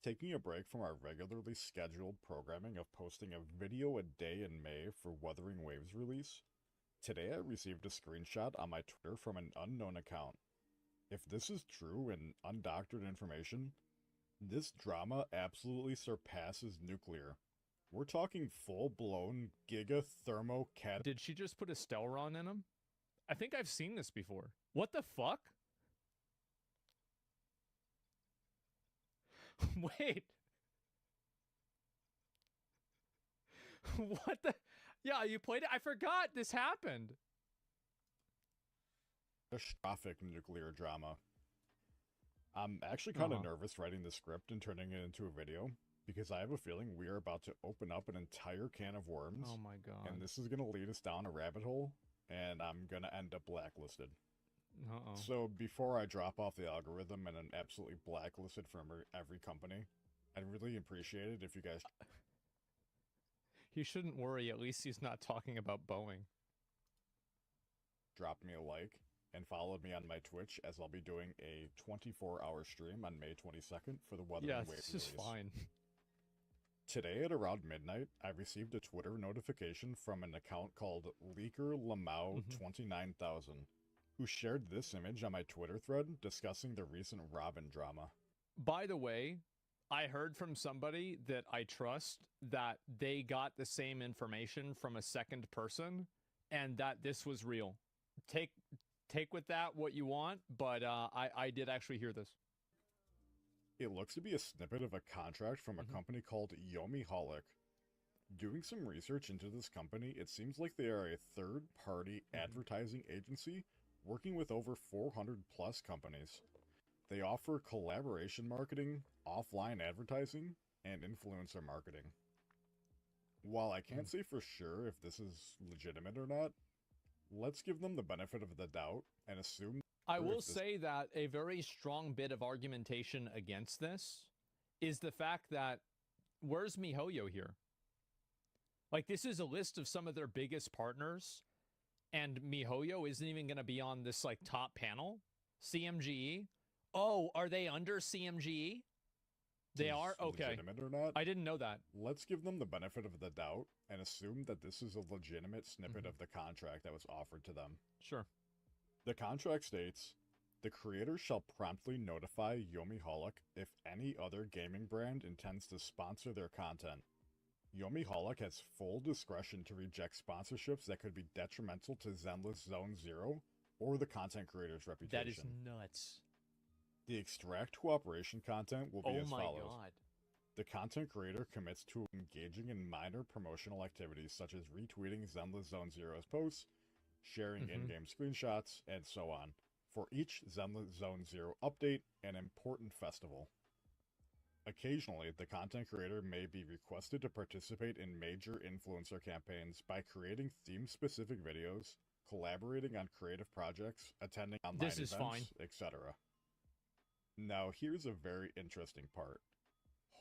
Taking a break from our regularly scheduled programming of posting a video a day in May for Wuthering Waves release, today I received a screenshot on my Twitter from an unknown account. If this is true and undoctored information, this drama absolutely surpasses nuclear. We're talking full-blown giga thermocat. Did she just put a Stellaron in him? I think I've seen this before. What the fuck? Wait. What the? Yeah, you played it? I forgot this happened. Catastrophic nuclear drama. I'm actually kind of nervous writing the script and turning it into a video, because I have a feeling we are about to open up an entire can of worms. Oh my god. And this is going to lead us down a rabbit hole, and I'm going to end up blacklisted. Uh-oh. So before I drop off the algorithm and I'm absolutely blacklisted from every company, I'd really appreciate it if you guys... He shouldn't worry, at least he's not talking about Boeing. Drop me a like and follow me on my Twitch, as I'll be doing a 24-hour stream on May 22nd for the Wuthering Waves release. Yeah, this is fine. Today at around midnight, I received a Twitter notification from an account called Leaker Lamau 29,000, who shared this image on my Twitter thread discussing the recent Robin drama. By the way, I heard from somebody that I trust that they got the same information from a second person and that this was real. Take with that what you want, but I did actually hear this. It looks to be a snippet of a contract from a company called Yomi Holic. Doing some research into this company, it seems like they are a third-party advertising agency working with over 400 plus companies. They offer collaboration marketing, offline advertising, and influencer marketing. While I can't say for sure if this is legitimate or not, let's give them the benefit of the doubt and assume... I will say that a very strong bit of argumentation against this is the fact that, where's MiHoYo here? Like, this is a list of some of their biggest partners, and MiHoYo isn't even going to be on this, like, top panel? CMGE? Oh, are they under CMGE? They are? Okay. Legitimate or not? I didn't know that. Let's give them the benefit of the doubt and assume that this is a legitimate snippet of the contract that was offered to them. Sure. The contract states, the creator shall promptly notify Yomi Holic if any other gaming brand intends to sponsor their content. Yomi Holic has full discretion to reject sponsorships that could be detrimental to Zenless Zone Zero or the content creator's reputation. That is nuts. The extract cooperation content will be as follows. Oh my god. The content creator commits to engaging in minor promotional activities such as retweeting Zenless Zone Zero's posts, sharing in-game screenshots, and so on, for each Zenless Zone Zero update and important festival. Occasionally, the content creator may be requested to participate in major influencer campaigns by creating theme-specific videos, collaborating on creative projects, attending online events, etc. Now, here's a very interesting part.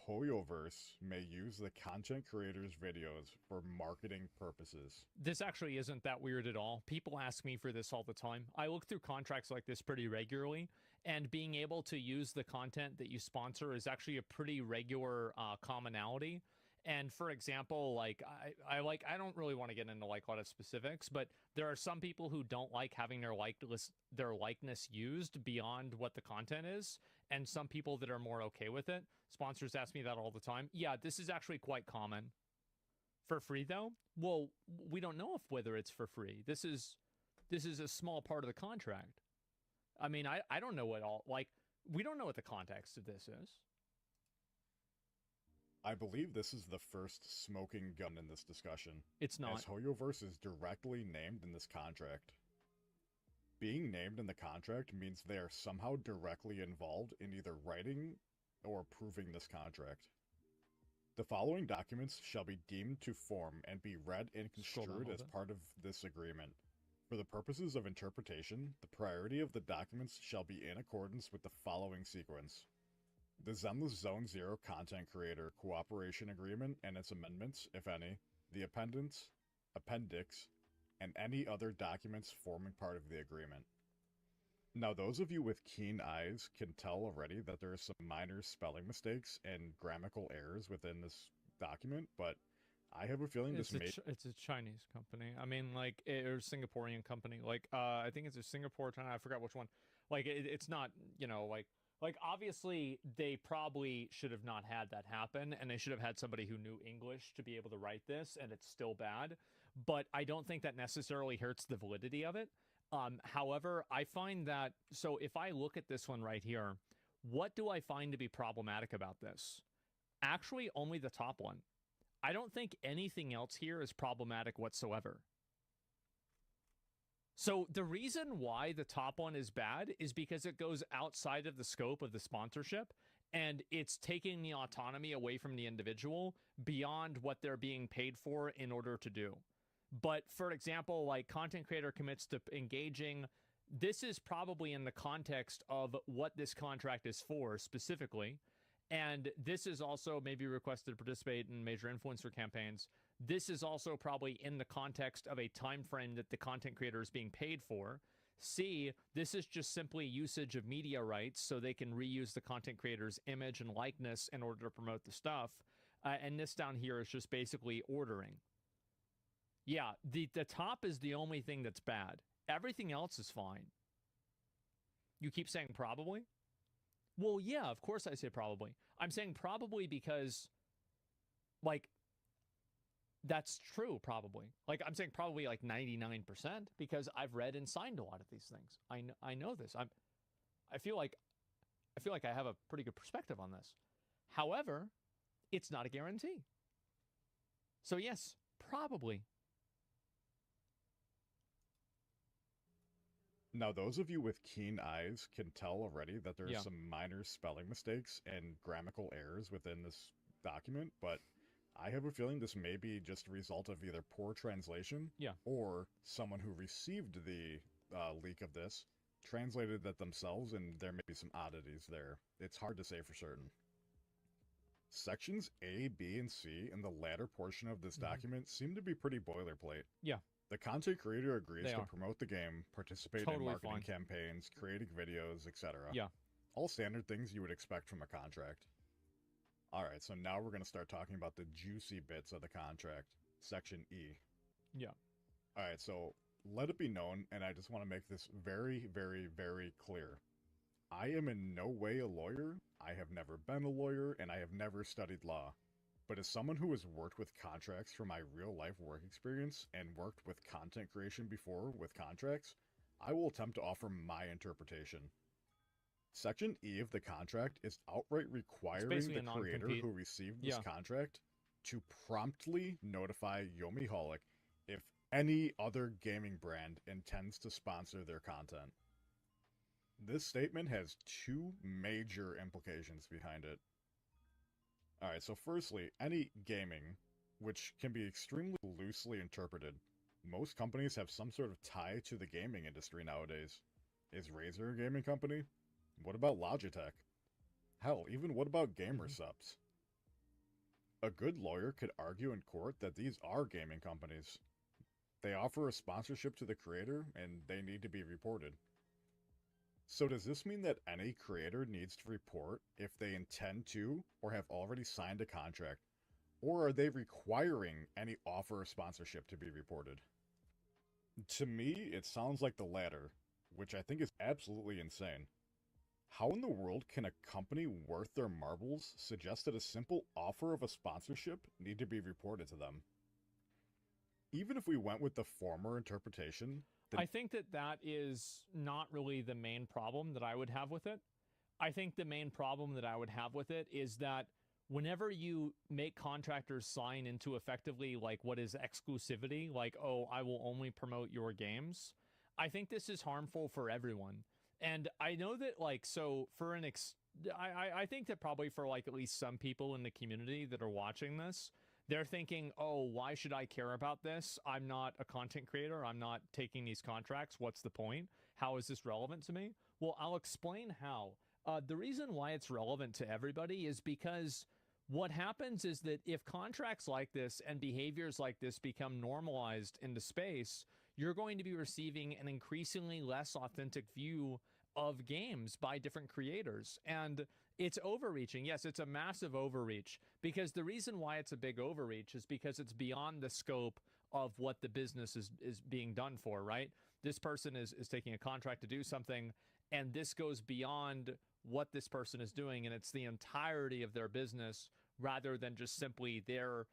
Hoyoverse may use the content creator's videos for marketing purposes. This actually isn't that weird at all. People ask me for this all the time. I look through contracts like this pretty regularly, and being able to use the content that you sponsor is actually a pretty regular commonality. And for example, like I don't really want to get into like a lot of specifics, but there are some people who don't like having their likeness used beyond what the content is, and some people that are more okay with it. Sponsors ask me that all the time. Yeah, this is actually quite common. For free though? Well, we don't know whether it's for free. This is a small part of the contract. I mean, I don't know what all, like, we don't know what the context of this is. I believe this is the first smoking gun in this discussion. It's not. As Hoyoverse is directly named in this contract. Being named in the contract means they are somehow directly involved in either writing or approving this contract. The following documents shall be deemed to form and be read and construed as part of this agreement. For the purposes of interpretation, the priority of the documents shall be in accordance with the following sequence. The Zenless Zone Zero Content Creator Cooperation Agreement and its amendments, if any, the appendix, and any other documents forming part of the agreement. Now, those of you with keen eyes can tell already that there are some minor spelling mistakes and grammatical errors within this document, but I have a feeling it's a Chinese company. I mean, like, or Singaporean company. Like, I think it's a Singapore, China, I forgot which one. Like, it's not, you know, like, Like, obviously, they probably should have not had that happen, and they should have had somebody who knew English to be able to write this, and it's still bad. But I don't think that necessarily hurts the validity of it. However, I find that, so if I look at this one right here, what do I find to be problematic about this? Actually, only the top one. I don't think anything else here is problematic whatsoever. So the reason why the top one is bad is because it goes outside of the scope of the sponsorship, and it's taking the autonomy away from the individual beyond what they're being paid for in order to do. But for example, like content creator commits to engaging, this is probably in the context of what this contract is for specifically. And this is also maybe requested to participate in major influencer campaigns. This is also probably in the context of a time frame that the content creator is being paid for. C, this is just simply usage of media rights so they can reuse the content creator's image and likeness in order to promote the stuff. And this down here is just basically ordering. Yeah, the top is the only thing that's bad. Everything else is fine. You keep saying probably? Well, yeah, of course I say probably. I'm saying probably because, like, that's true, probably. Like, I'm saying probably like 99% because I've read and signed a lot of these things. I know this. I feel like I have a pretty good perspective on this. However, it's not a guarantee. So yes, probably. Now, those of you with keen eyes can tell already that there are some minor spelling mistakes and grammatical errors within this document, but I have a feeling this may be just a result of either poor translation or someone who received the leak of this translated that themselves, and there may be some oddities there. It's hard to say for certain. Sections A, B, and C in the latter portion of this document seem to be pretty boilerplate. Yeah. The content creator agrees to promote the game, participate in marketing campaigns, creating videos, etc. Yeah. All standard things you would expect from a contract. Alright, so now we're going to start talking about the juicy bits of the contract. Section E. Yeah. Alright, so let it be known, and I just want to make this very, very, very clear. I am in no way a lawyer, I have never been a lawyer, and I have never studied law. But as someone who has worked with contracts from my real-life work experience and worked with content creation before with contracts, I will attempt to offer my interpretation. Section E of the contract is outright requiring the creator who received this contract to promptly notify Yomiholic if any other gaming brand intends to sponsor their content. This statement has two major implications behind it. Alright, so firstly, any gaming, which can be extremely loosely interpreted. Most companies have some sort of tie to the gaming industry nowadays. Is Razer a gaming company? What about Logitech? Hell, even what about GamerSupps? A good lawyer could argue in court that these are gaming companies. They offer a sponsorship to the creator, and they need to be reported. So does this mean that any creator needs to report if they intend to or have already signed a contract? Or are they requiring any offer of sponsorship to be reported? To me, it sounds like the latter, which I think is absolutely insane. How in the world can a company worth their marbles suggest that a simple offer of a sponsorship need to be reported to them? Even if we went with the former interpretation, I think that is not really the main problem that I would have with it. I think the main problem that I would have with it is that whenever you make contractors sign into effectively like what is exclusivity, like, oh, I will only promote your games, I think this is harmful for everyone. And I know that, like, so for I think that probably for like at least some people in the community that are watching this, they're thinking, oh, why should I care about this? I'm not a content creator. I'm not taking these contracts. What's the point? How is this relevant to me? Well, I'll explain how. The reason why it's relevant to everybody is because what happens is that if contracts like this and behaviors like this become normalized into space, you're going to be receiving an increasingly less authentic view of games by different creators. And it's overreaching. Yes, it's a massive overreach, because the reason why it's a big overreach is because it's beyond the scope of what the business is being done for, right? This person is taking a contract to do something, and this goes beyond what this person is doing, and it's the entirety of their business rather than just simply their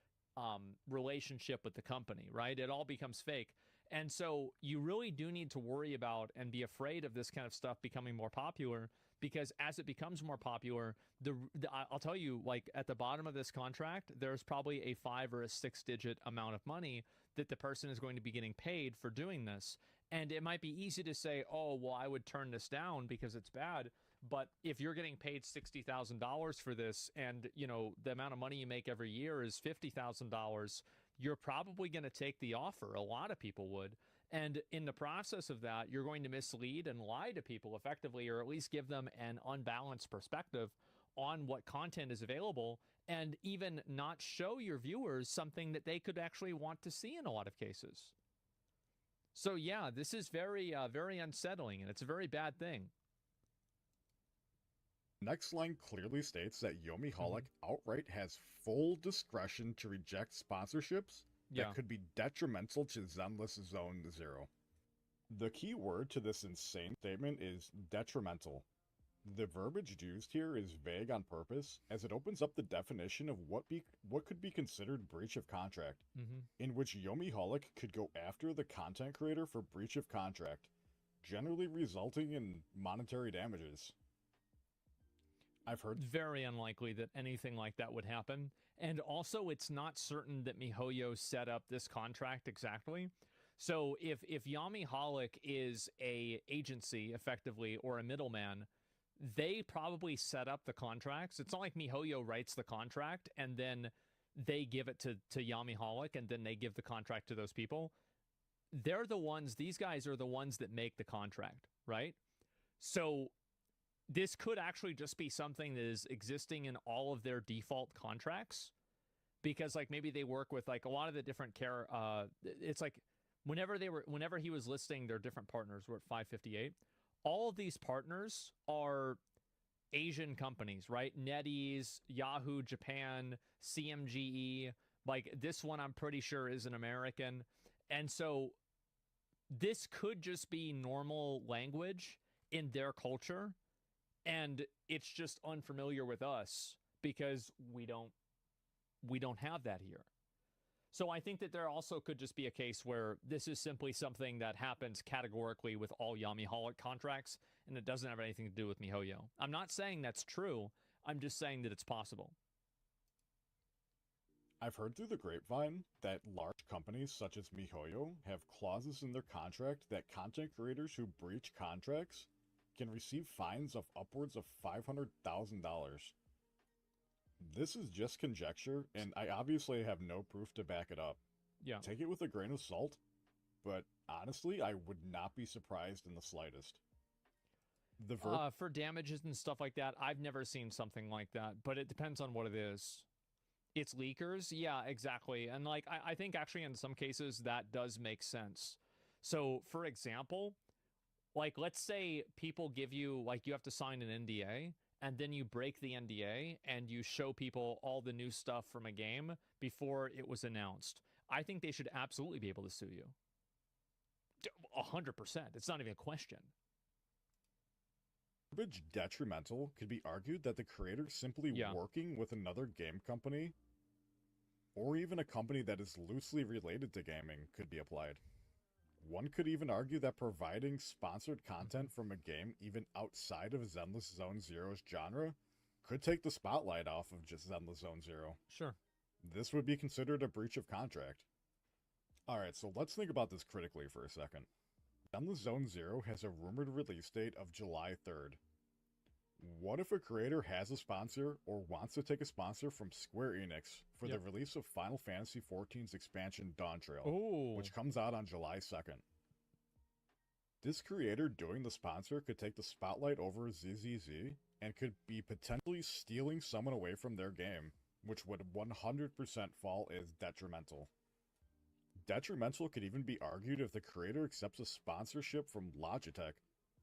relationship with the company, right? It all becomes fake. And so you really do need to worry about and be afraid of this kind of stuff becoming more popular, because as it becomes more popular, I'll tell you, like at the bottom of this contract, there's probably a 5 or a 6 digit amount of money that the person is going to be getting paid for doing this. And it might be easy to say, oh, well, I would turn this down because it's bad. But if you're getting paid $60,000 for this, and you know the amount of money you make every year is $50,000, you're probably going to take the offer. A lot of people would. And in the process of that, you're going to mislead and lie to people effectively, or at least give them an unbalanced perspective on what content is available, and even not show your viewers something that they could actually want to see in a lot of cases. So yeah, this is very, very unsettling, and it's a very bad thing. Next line clearly states that Yomi Holic outright has full discretion to reject sponsorships that could be detrimental to Zenless Zone Zero. The key word to this insane statement is detrimental. The verbiage used here is vague on purpose, as it opens up the definition of what could be considered breach of contract, in which Yomi Holic could go after the content creator for breach of contract, generally resulting in monetary damages. I've heard very unlikely that anything like that would happen. And also, it's not certain that MiHoYo set up this contract exactly. So if Yami Holic is a agency, effectively, or a middleman, they probably set up the contracts. It's not like MiHoYo writes the contract and then they give it to Yami Holic and then they give the contract to those people. They're the ones, these guys are the ones that make the contract, right? So this could actually just be something that is existing in all of their default contracts, because like maybe they work with like a lot of the different it's like whenever he was listing their different partners, we're at 558. All of these partners are Asian companies, right? NetEase, Yahoo Japan, CMGE. Like this one, I'm pretty sure is an American. And so this could just be normal language in their culture. And it's just unfamiliar with us because we don't have that here. So I think that there also could just be a case where this is simply something that happens categorically with all Yami Holic contracts, and it doesn't have anything to do with MiHoYo. I'm not saying that's true. I'm just saying that it's possible. I've heard through the grapevine that large companies such as MiHoYo have clauses in their contract that content creators who breach contracts can receive fines of upwards of $500,000. This is just conjecture, and I obviously have no proof to back it up. Yeah. Take it with a grain of salt, but honestly, I would not be surprised in the slightest. For damages and stuff like that, I've never seen something like that, but it depends on what it is. It's leakers? Yeah, exactly. And like, I think actually in some cases that does make sense. So, for example, like, let's say people give you, like, you have to sign an NDA, and then you break the NDA, and you show people all the new stuff from a game before it was announced. I think they should absolutely be able to sue you. 100%. It's not even a question. Verbiage detrimental could be argued that the creator simply working with another game company, or even a company that is loosely related to gaming, could be applied. One could even argue that providing sponsored content from a game even outside of Zenless Zone Zero's genre could take the spotlight off of just Zenless Zone Zero. Sure. This would be considered a breach of contract. Alright, so let's think about this critically for a second. Zenless Zone Zero has a rumored release date of July 3rd. What if a creator has a sponsor or wants to take a sponsor from Square Enix for the release of Final Fantasy XIV's expansion Dawntrail, which comes out on July 2nd? This creator doing the sponsor could take the spotlight over ZZZ and could be potentially stealing someone away from their game, which would 100% fall as detrimental. Detrimental could even be argued if the creator accepts a sponsorship from Logitech,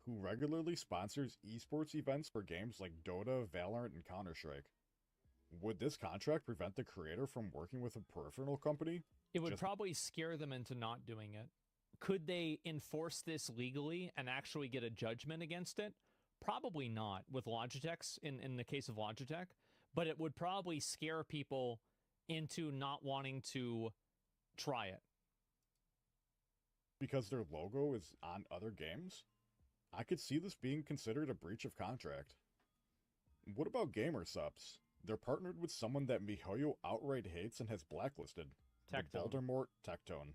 who regularly sponsors esports events for games like Dota, Valorant, and Counter-Strike. Would this contract prevent the creator from working with a peripheral company? It would probably scare them into not doing it. Could they enforce this legally and actually get a judgment against it? Probably not with Logitech's, in the case of Logitech, but it would probably scare people into not wanting to try it. Because their logo is on other games? I could see this being considered a breach of contract. What about gamer subs? They're partnered with someone that MiHoYo outright hates and has blacklisted. Tectone. Voldemort Tectone.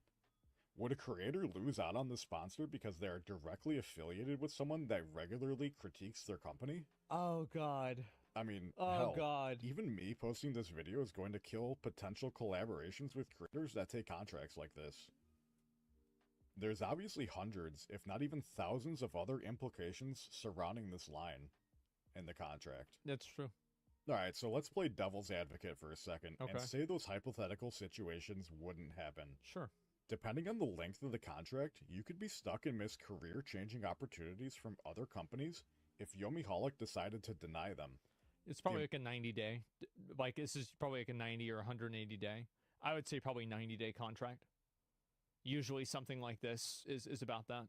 Would a creator lose out on the sponsor because they are directly affiliated with someone that regularly critiques their company? Oh, God. I mean, oh, hell, God. Even me posting this video is going to kill potential collaborations with creators that take contracts like this. There's obviously hundreds, if not even thousands of other implications surrounding this line in the contract. That's true. Alright, so let's play devil's advocate for a second Okay. and say those hypothetical situations wouldn't happen. Sure. Depending on the length of the contract, you could be stuck and miss career-changing opportunities from other companies if Yomiholic decided to deny them. It's probably like a 90-day. Like, this is probably like a 90 or 180 day. I would say probably 90-day contract. Usually something like this is about that.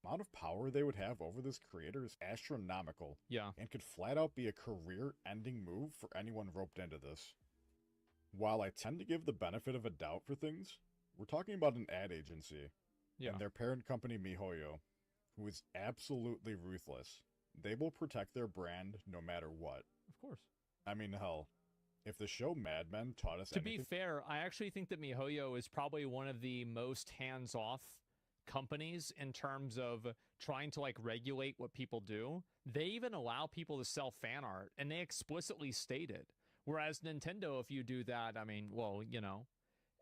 The amount of power they would have over this creator is astronomical. Yeah. And could flat out be a career-ending move for anyone roped into this. While I tend to give the benefit of a doubt for things, we're talking about an ad agency. Yeah. And their parent company, MiHoYo, who is absolutely ruthless. They will protect their brand no matter what. Of course. I mean, hell, if the show Mad Men taught us To anything... be fair, I actually think that MiHoYo is probably one of the most hands-off companies in terms of trying to, like, regulate what people do. They even allow people to sell fan art, and they explicitly state it. Whereas Nintendo, if you do that, I mean, well, you know.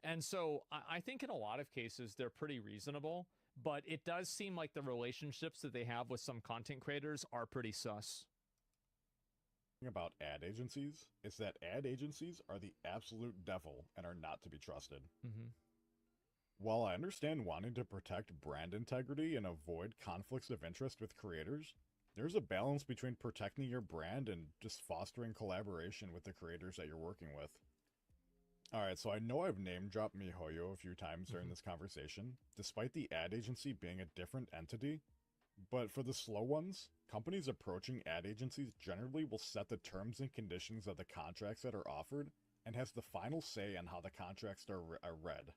And so I think in a lot of cases, they're pretty reasonable. But it does seem like the relationships that they have with some content creators are pretty sus. About ad agencies is that ad agencies are the absolute devil and are not to be trusted. Mm-hmm. While I understand wanting to protect brand integrity and avoid conflicts of interest with creators, there's a balance between protecting your brand and just fostering collaboration with the creators that you're working with. Alright, so I know I've name-dropped MiHoYo a few times during this conversation, despite the ad agency being a different entity. But for the slow ones, companies approaching ad agencies generally will set the terms and conditions of the contracts that are offered and has the final say on how the contracts are read.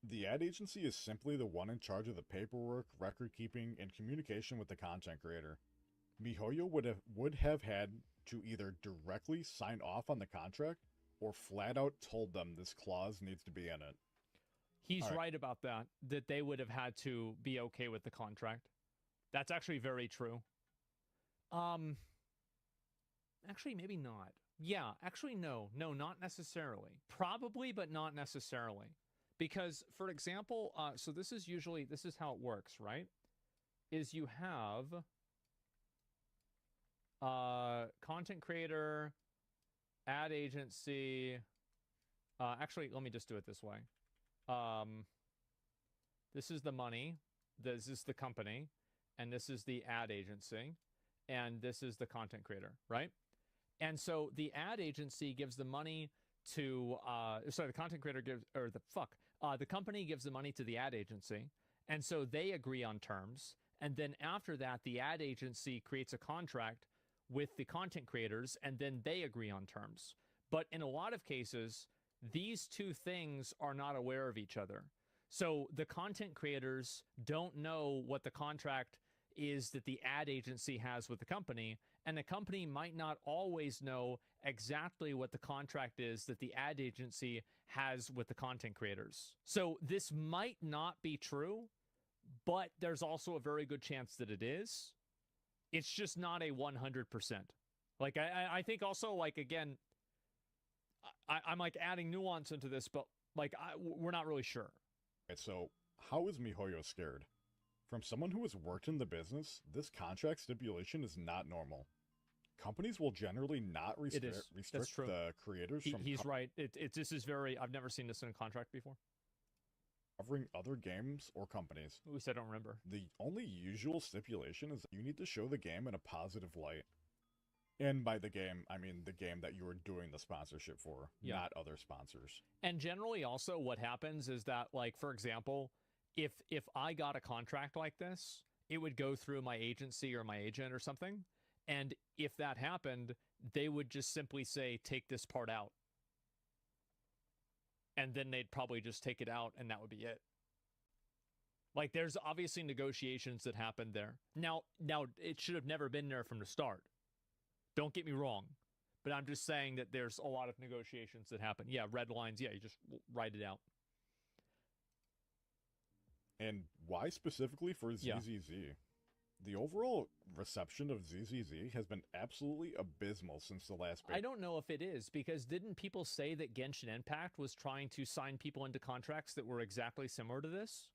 The ad agency is simply the one in charge of the paperwork, record keeping, and communication with the content creator. MiHoYo would have had to either directly sign off on the contract or flat out told them this clause needs to be in it. He's right about that, that they would have had to be okay with the contract. That's actually very true. Actually, maybe not. Yeah, actually, no, not necessarily. Probably, but not necessarily. Because, for example, so this is how it works, right? Is you have content creator, ad agency. Actually, let me just do it this way. This is the money. This is the company. And this is the ad agency. And this is the content creator, right? And so the ad agency gives the money to, the content creator gives, the company gives the money to the ad agency. And so they agree on terms. And then after that, the ad agency creates a contract with the content creators, and then they agree on terms. But in a lot of cases, these two things are not aware of each other. So the content creators don't know what the contract is that the ad agency has with the company, and the company might not always know exactly what the contract is that the ad agency has with the content creators. So this might not be true, but there's also a very good chance that it is. It's just not a 100%. Like, I think also, like, again, I'm like adding nuance into this, but like, we're not really sure. Okay, so how is MiHoYo scared? From someone who has worked in the business, this contract stipulation is not normal. Companies will generally not restrict the creators from... He's right. This is very... I've never seen this in a contract before. Covering other games or companies. At least I don't remember. The only usual stipulation is that you need to show the game in a positive light. And by the game, I mean the game that you are doing the sponsorship for, not other sponsors. And generally also what happens is that, like, for example, if I got a contract like this, it would go through my agency or my agent or something. And if that happened, they would just simply say, take this part out. And then they'd probably just take it out and that would be it. Like, there's obviously negotiations that happened there. Now, it should have never been there from the start. Don't get me wrong. But I'm just saying that there's a lot of negotiations that happen. Yeah, red lines. Yeah, you just write it out. And why specifically for ZZZ? Yeah. The overall reception of ZZZ has been absolutely abysmal since the last beta. I don't know if it is, because didn't people say that Genshin Impact was trying to sign people into contracts that were exactly similar to this?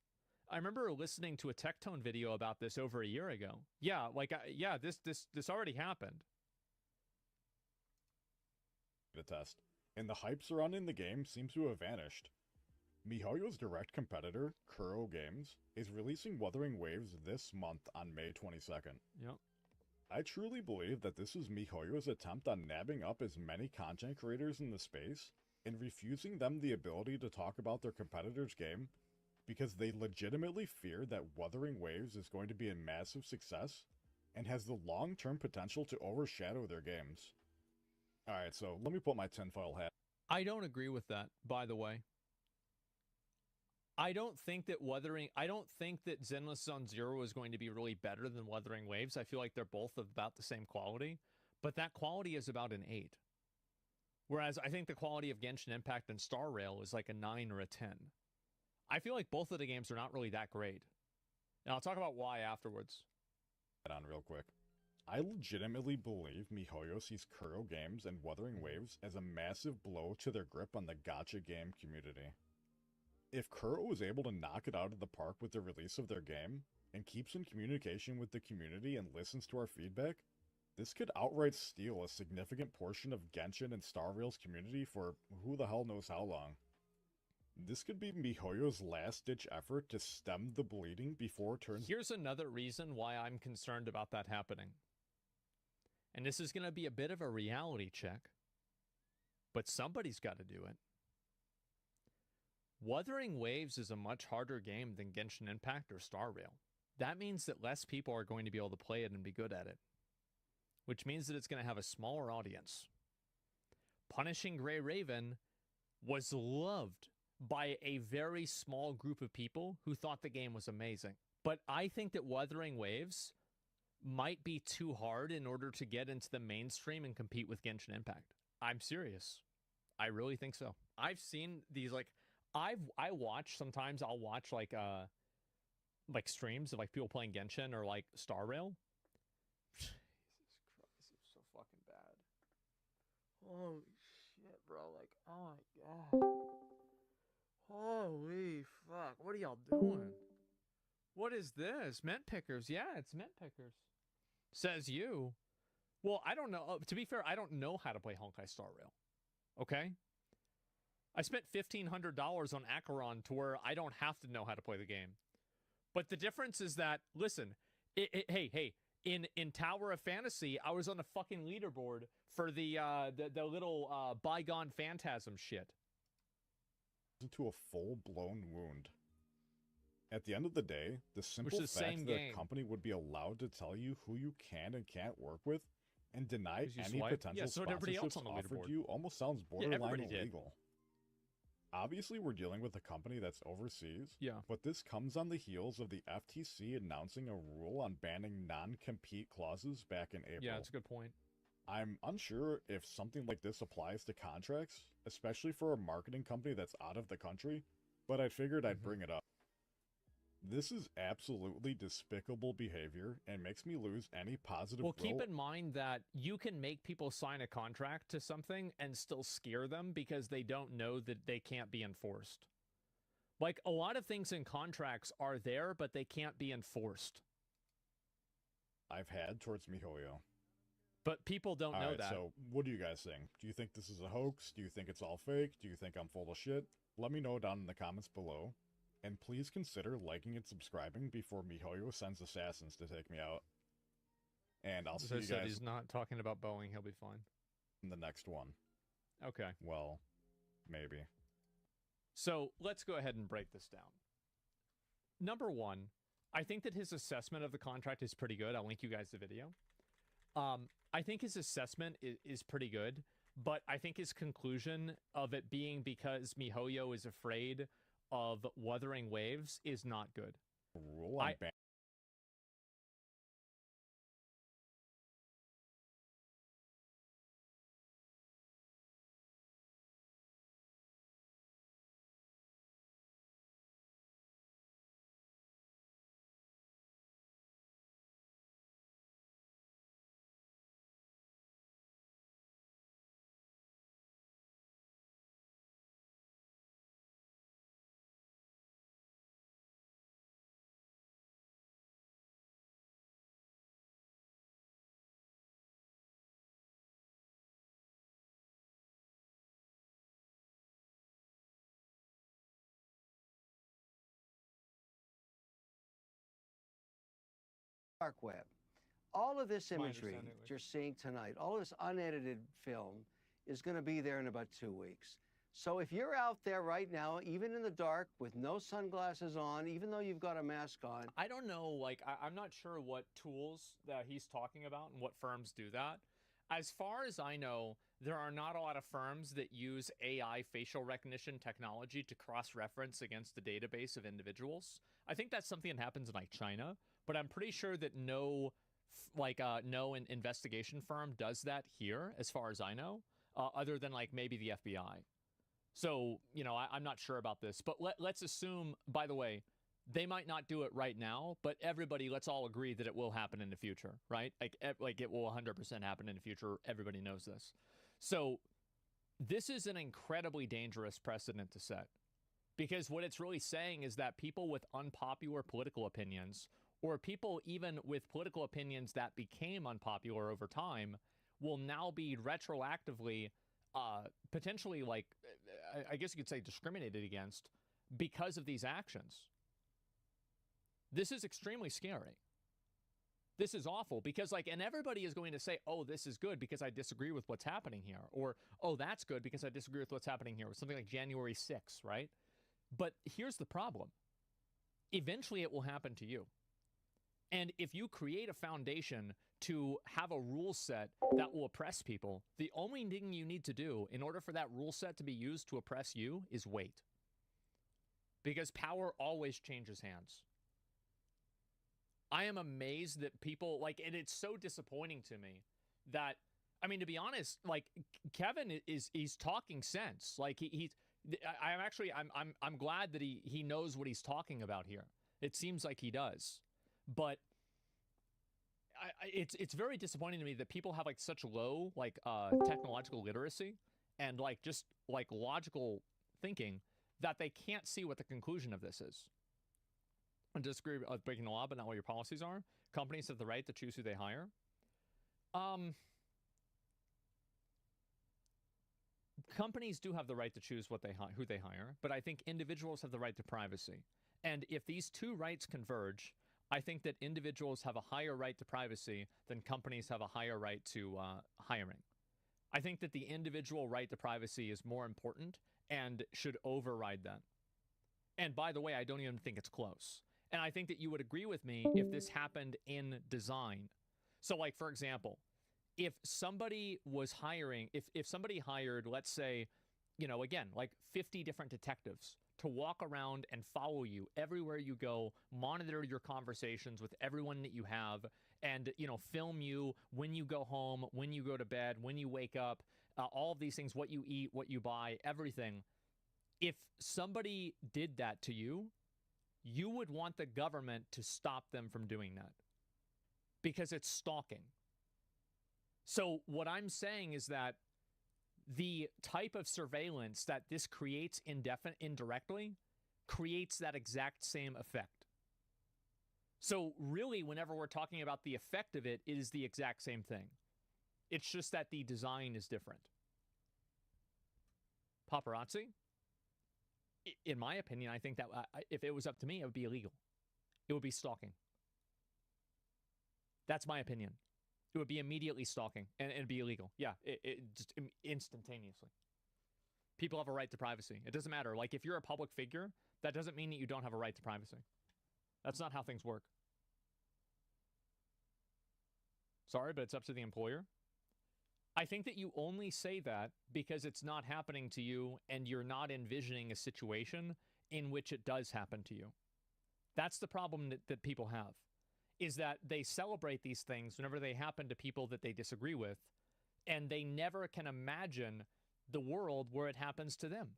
I remember listening to a Tectone video about this over a year ago. Yeah, like, this already happened. The test. And the hype surrounding the game seems to have vanished. MiHoYo's direct competitor, Kuro Games, is releasing Wuthering Waves this month on May 22nd. Yep. I truly believe that this is MiHoYo's attempt on nabbing up as many content creators in the space and refusing them the ability to talk about their competitor's game because they legitimately fear that Wuthering Waves is going to be a massive success and has the long-term potential to overshadow their games. Alright, so let me put my tinfoil hat. I don't agree with that, by the way. I don't think that Zenless Zone Zero is going to be really better than Wuthering Waves. I feel like they're both about the same quality, but that quality is about an 8. Whereas I think the quality of Genshin Impact and Star Rail is like a 9 or a 10. I feel like both of the games are not really that great. And I'll talk about why afterwards. On real quick. I legitimately believe MiHoYo sees Kuro Games and Wuthering Waves as a massive blow to their grip on the gacha game community. If Kuro was able to knock it out of the park with the release of their game, and keeps in communication with the community and listens to our feedback, this could outright steal a significant portion of Genshin and Star Rail's community for who the hell knows how long. This could be MiHoYo's last-ditch effort to stem the bleeding before it turns... Here's another reason why I'm concerned about that happening. And this is going to be a bit of a reality check, but somebody's got to do it. Wuthering Waves is a much harder game than Genshin Impact or Star Rail. That means that less people are going to be able to play it and be good at it, which means that it's going to have a smaller audience. Punishing Grey Raven was loved by a very small group of people who thought the game was amazing. But I think that Wuthering Waves might be too hard in order to get into the mainstream and compete with Genshin Impact. I'm serious. I really think so. I've seen these, like, I watch, sometimes I'll watch like streams of like people playing Genshin or like Star Rail. Jesus Christ, it's so fucking bad. Holy shit, bro. Like, oh my god. Holy fuck. What are y'all doing? What is this? Mint Pickers. Yeah, it's Mint Pickers. Says you. Well, I don't know. To be fair, I don't know how to play Honkai Star Rail. Okay? I spent $1,500 on Acheron to where I don't have to know how to play the game. But the difference is that, listen, hey, in Tower of Fantasy, I was on the fucking leaderboard for the little bygone phantasm shit. Into a full-blown wound. At the end of the day, the simple fact that a company would be allowed to tell you who you can and can't work with and deny any potential sponsorships offered you almost sounds borderline illegal. Obviously, we're dealing with a company that's overseas, but this comes on the heels of the FTC announcing a rule on banning non-compete clauses back in April. Yeah, that's a good point. I'm unsure if something like this applies to contracts, especially for a marketing company that's out of the country, but I figured I'd bring it up. This is absolutely despicable behavior and makes me lose any positive Well, keep in mind that you can make people sign a contract to something and still scare them because they don't know that they can't be enforced. Like, a lot of things in contracts are there, but they can't be enforced. I've had towards MiHoYo. But people don't know that. So, what do you guys think? Do you think this is a hoax? Do you think it's all fake? Do you think I'm full of shit? Let me know down in the comments below. And please consider liking and subscribing before MiHoYo sends assassins to take me out. And I'll see you guys... he's not talking about Boeing, he'll be fine. In the next one. Okay. Well, maybe. So, let's go ahead and break this down. number one, I think that his assessment of the contract is pretty good. I'll link you guys the video. I think his assessment is pretty good, but I think his conclusion of it being because MiHoYo is afraid of Wuthering Waves is not good. Rule on ban. Dark web. All of this My imagery understanding, that you're seeing tonight, all of this unedited film, is going to be there in about 2 weeks. So if you're out there right now, even in the dark, with no sunglasses on, even though you've got a mask on, I don't know, like, I'm not sure what tools that he's talking about and what firms do that. As far as I know, there are not a lot of firms that use AI facial recognition technology to cross-reference against the database of individuals. I think that's something that happens in, like, China, but I'm pretty sure that no investigation firm does that here, as far as I know, other than, like, maybe the FBI. So, you know, I'm not sure about this, but let's assume, by the way, they might not do it right now, but everybody, let's all agree that it will happen in the future, right? Like it will 100% happen in the future. Everybody knows this. So this is an incredibly dangerous precedent to set, because what it's really saying is that people with unpopular political opinions, or people even with political opinions that became unpopular over time, will now be retroactively potentially, like, I guess you could say, discriminated against because of these actions. This is extremely scary. This is awful because, like, and everybody is going to say, oh, this is good because I disagree with what's happening here. Or, oh, that's good because I disagree with what's happening here. With something like January 6th, right? But here's the problem. Eventually it will happen to you. And if you create a foundation to have a rule set that will oppress people, the only thing you need to do in order for that rule set to be used to oppress you is wait. Because power always changes hands. I am amazed that people, like, and it's so disappointing to me that, I mean, to be honest, like, Kevin he's talking sense. Like, I'm glad that he knows what he's talking about here. It seems like he does. But it's very disappointing to me that people have, like, such low, like, technological literacy and, like, just, like, logical thinking that they can't see what the conclusion of this is. And disagree with breaking the law, but not what your policies are. Companies have the right to choose who they hire. Companies do have the right to choose who they hire, but I think individuals have the right to privacy. And if these two rights converge, I think that individuals have a higher right to privacy than companies have a higher right to hiring. I think that the individual right to privacy is more important and should override that. And by the way, I don't even think it's close. And I think that you would agree with me if this happened in design. So, like, for example, if somebody was hiring, if somebody hired, let's say, you know, again, like 50 different detectives to walk around and follow you everywhere you go, monitor your conversations with everyone that you have, and, you know, film you when you go home, when you go to bed, when you wake up, all of these things, what you eat, what you buy, everything. If somebody did that to you, you would want the government to stop them from doing that because it's stalking. So what I'm saying is that the type of surveillance that this creates indirectly creates that exact same effect. So really, whenever we're talking about the effect of it, it is the exact same thing. It's just that the design is different. Paparazzi? In my opinion, I think that if it was up to me, it would be illegal. It would be stalking. That's my opinion. It would be immediately stalking and it'd be illegal. Yeah, it just instantaneously. People have a right to privacy. It doesn't matter. Like, if you're a public figure, that doesn't mean that you don't have a right to privacy. That's not how things work. Sorry, but it's up to the employer. I think that you only say that because it's not happening to you and you're not envisioning a situation in which it does happen to you. That's the problem that people have, is that they celebrate these things whenever they happen to people that they disagree with, and they never can imagine the world where it happens to them.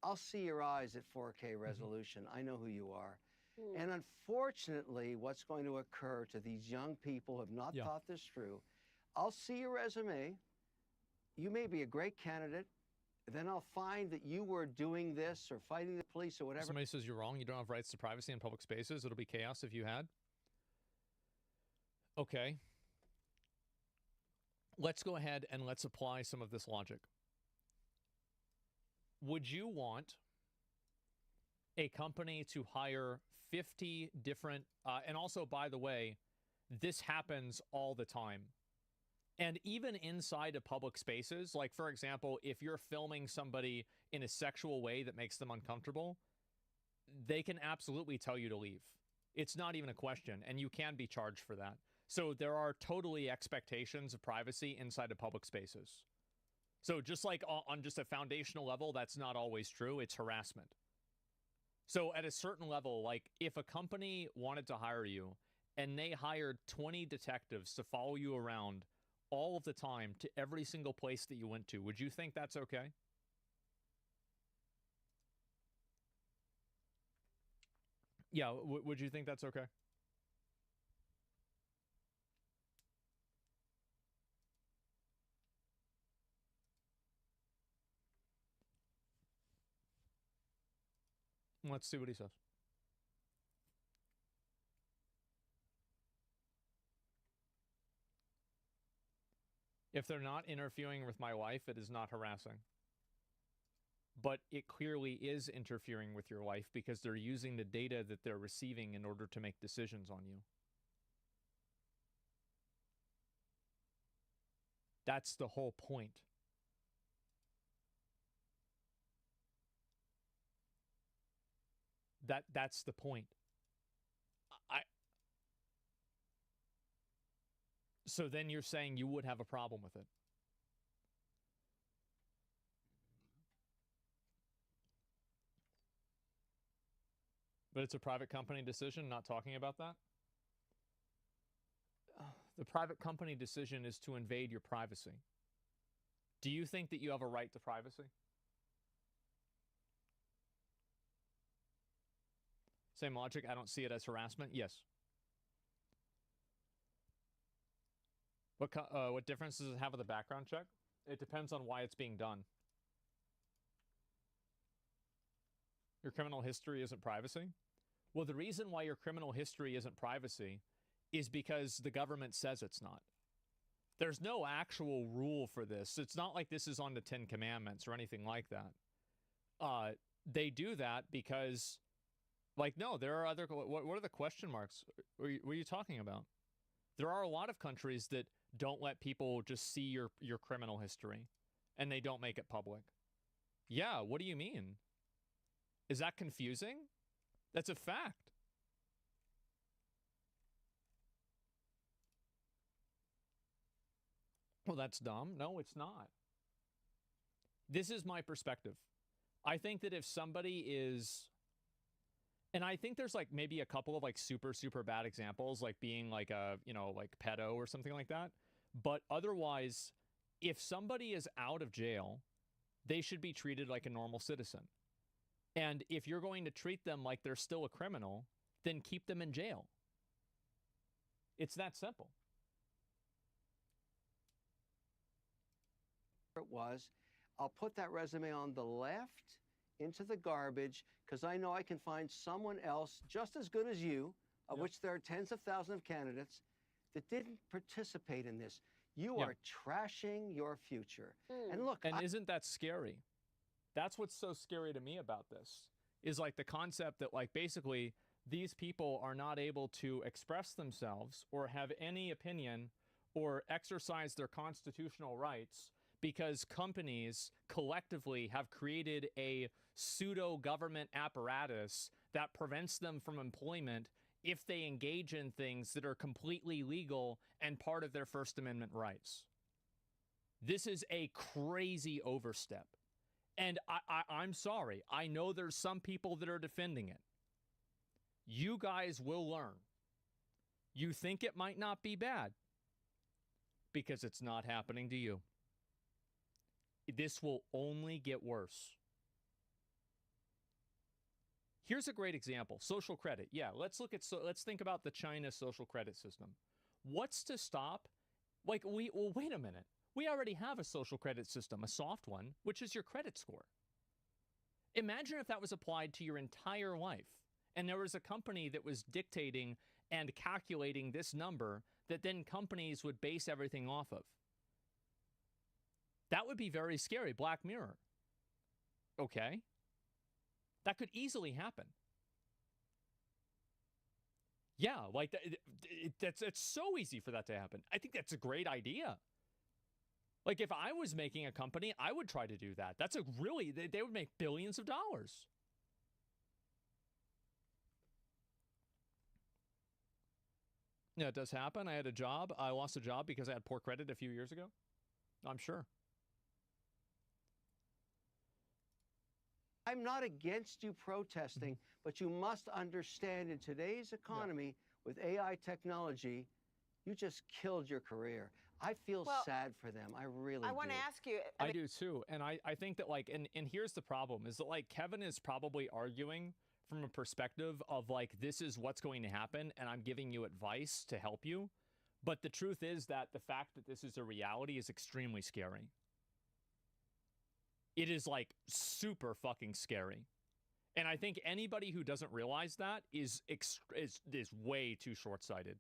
I'll see your eyes at 4K resolution. I know who you are. And unfortunately, what's going to occur to these young people who have not thought this through, I'll see your resume. You may be a great candidate. Then I'll find that you were doing this or fighting the police or whatever. Somebody says you're wrong. You don't have rights to privacy in public spaces. It'll be chaos if you had. Okay. Let's go ahead and let's apply some of this logic. Would you want a company to hire 50 different, and also, by the way, this happens all the time. And even inside of public spaces, like, for example, if you're filming somebody in a sexual way that makes them uncomfortable, they can absolutely tell you to leave. It's not even a question, and you can be charged for that. So there are totally expectations of privacy inside of public spaces. So just like on just a foundational level, that's not always true. It's harassment. So at a certain level, like if a company wanted to hire you and they hired 20 detectives to follow you around all of the time to every single place that you went to, would you think that's okay? Yeah, would you think that's okay? Let's see what he says. If they're not interfering with my life, it is not harassing. But it clearly is interfering with your life because they're using the data that they're receiving in order to make decisions on you. That's the whole point. That's the point. So then you're saying you would have a problem with it. But it's a private company decision, not talking about that? The private company decision is to invade your privacy. Do you think that you have a right to privacy? Same logic, I don't see it as harassment? Yes. What difference does it have with a background check? It depends on why it's being done. Your criminal history isn't privacy? Well, the reason why your criminal history isn't privacy is because the government says it's not. There's no actual rule for this. It's not like this is on the 10 Commandments or anything like that. They do that because, like, no, there are other... What are the question marks? What are you talking about? There are a lot of countries that don't let people just see your criminal history, and they don't make it public. Yeah, what do you mean? Is that confusing? That's a fact. Well, that's dumb. No, it's not. This is my perspective. I think that if somebody is... And I think there's like maybe a couple of like super, super bad examples, like being like a, you know, like pedo or something like that. But otherwise, if somebody is out of jail, they should be treated like a normal citizen. And if you're going to treat them like they're still a criminal, then keep them in jail. It's that simple. It was, I'll put that resume on the left into the garbage because I know I can find someone else just as good as you, of which there are tens of thousands of candidates, that didn't participate in this. You are trashing your future. And look, and isn't that scary? That's what's so scary to me about this, is like the concept that like basically these people are not able to express themselves or have any opinion or exercise their constitutional rights because companies collectively have created a pseudo government apparatus that prevents them from employment if they engage in things that are completely legal and part of their First Amendment rights. This is a crazy overstep. And I'm sorry. I know there's some people that are defending it. You guys will learn. You think it might not be bad because it's not happening to you. This will only get worse. Here's a great example. Social credit. Yeah, let's think about the China social credit system. What's to stop? Wait a minute. We already have a social credit system, a soft one, which is your credit score. Imagine if that was applied to your entire life and there was a company that was dictating and calculating this number that then companies would base everything off of. That would be very scary. Black Mirror. Okay. That could easily happen. Yeah, like it's so easy for that to happen. I think that's a great idea. Like if I was making a company, I would try to do that. That's a really, they would make billions of dollars. Yeah, it does happen. I had a job. I lost a job because I had poor credit a few years ago. I'm sure. I'm not against you protesting, but you must understand in today's economy with AI technology, you just killed your career. I feel sad for them. I really do. I want to ask you. I do too. And I think that like, and here's the problem is that like Kevin is probably arguing from a perspective of like, this is what's going to happen and I'm giving you advice to help you. But the truth is that the fact that this is a reality is extremely scary. It is like super fucking scary. And I think anybody who doesn't realize that is way too short-sighted.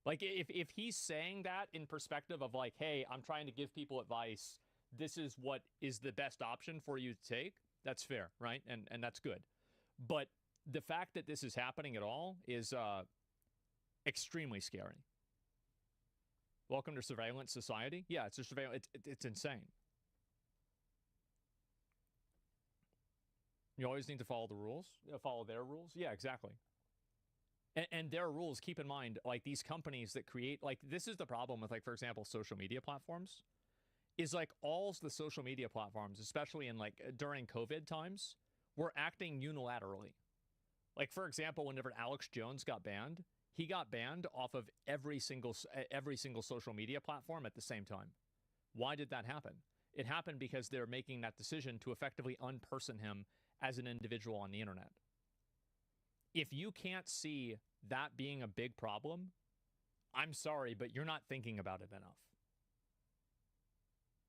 Like if he's saying that in perspective of like, hey, I'm trying to give people advice, this is what is the best option for you to take, that's fair, right? And that's good. But the fact that this is happening at all is extremely scary. Welcome to surveillance society. Yeah, it's a surveillance. It's insane. You always need to follow the rules, follow their rules. Yeah, exactly. And their rules, keep in mind, like these companies that create, like this is the problem with like, for example, social media platforms is like all the social media platforms, especially in like during COVID times, were acting unilaterally. Like, for example, whenever Alex Jones got banned, he got banned off of every single social media platform at the same time. Why did that happen? It happened because they're making that decision to effectively unperson him as an individual on the internet. If you can't see that being a big problem, I'm sorry, but you're not thinking about it enough.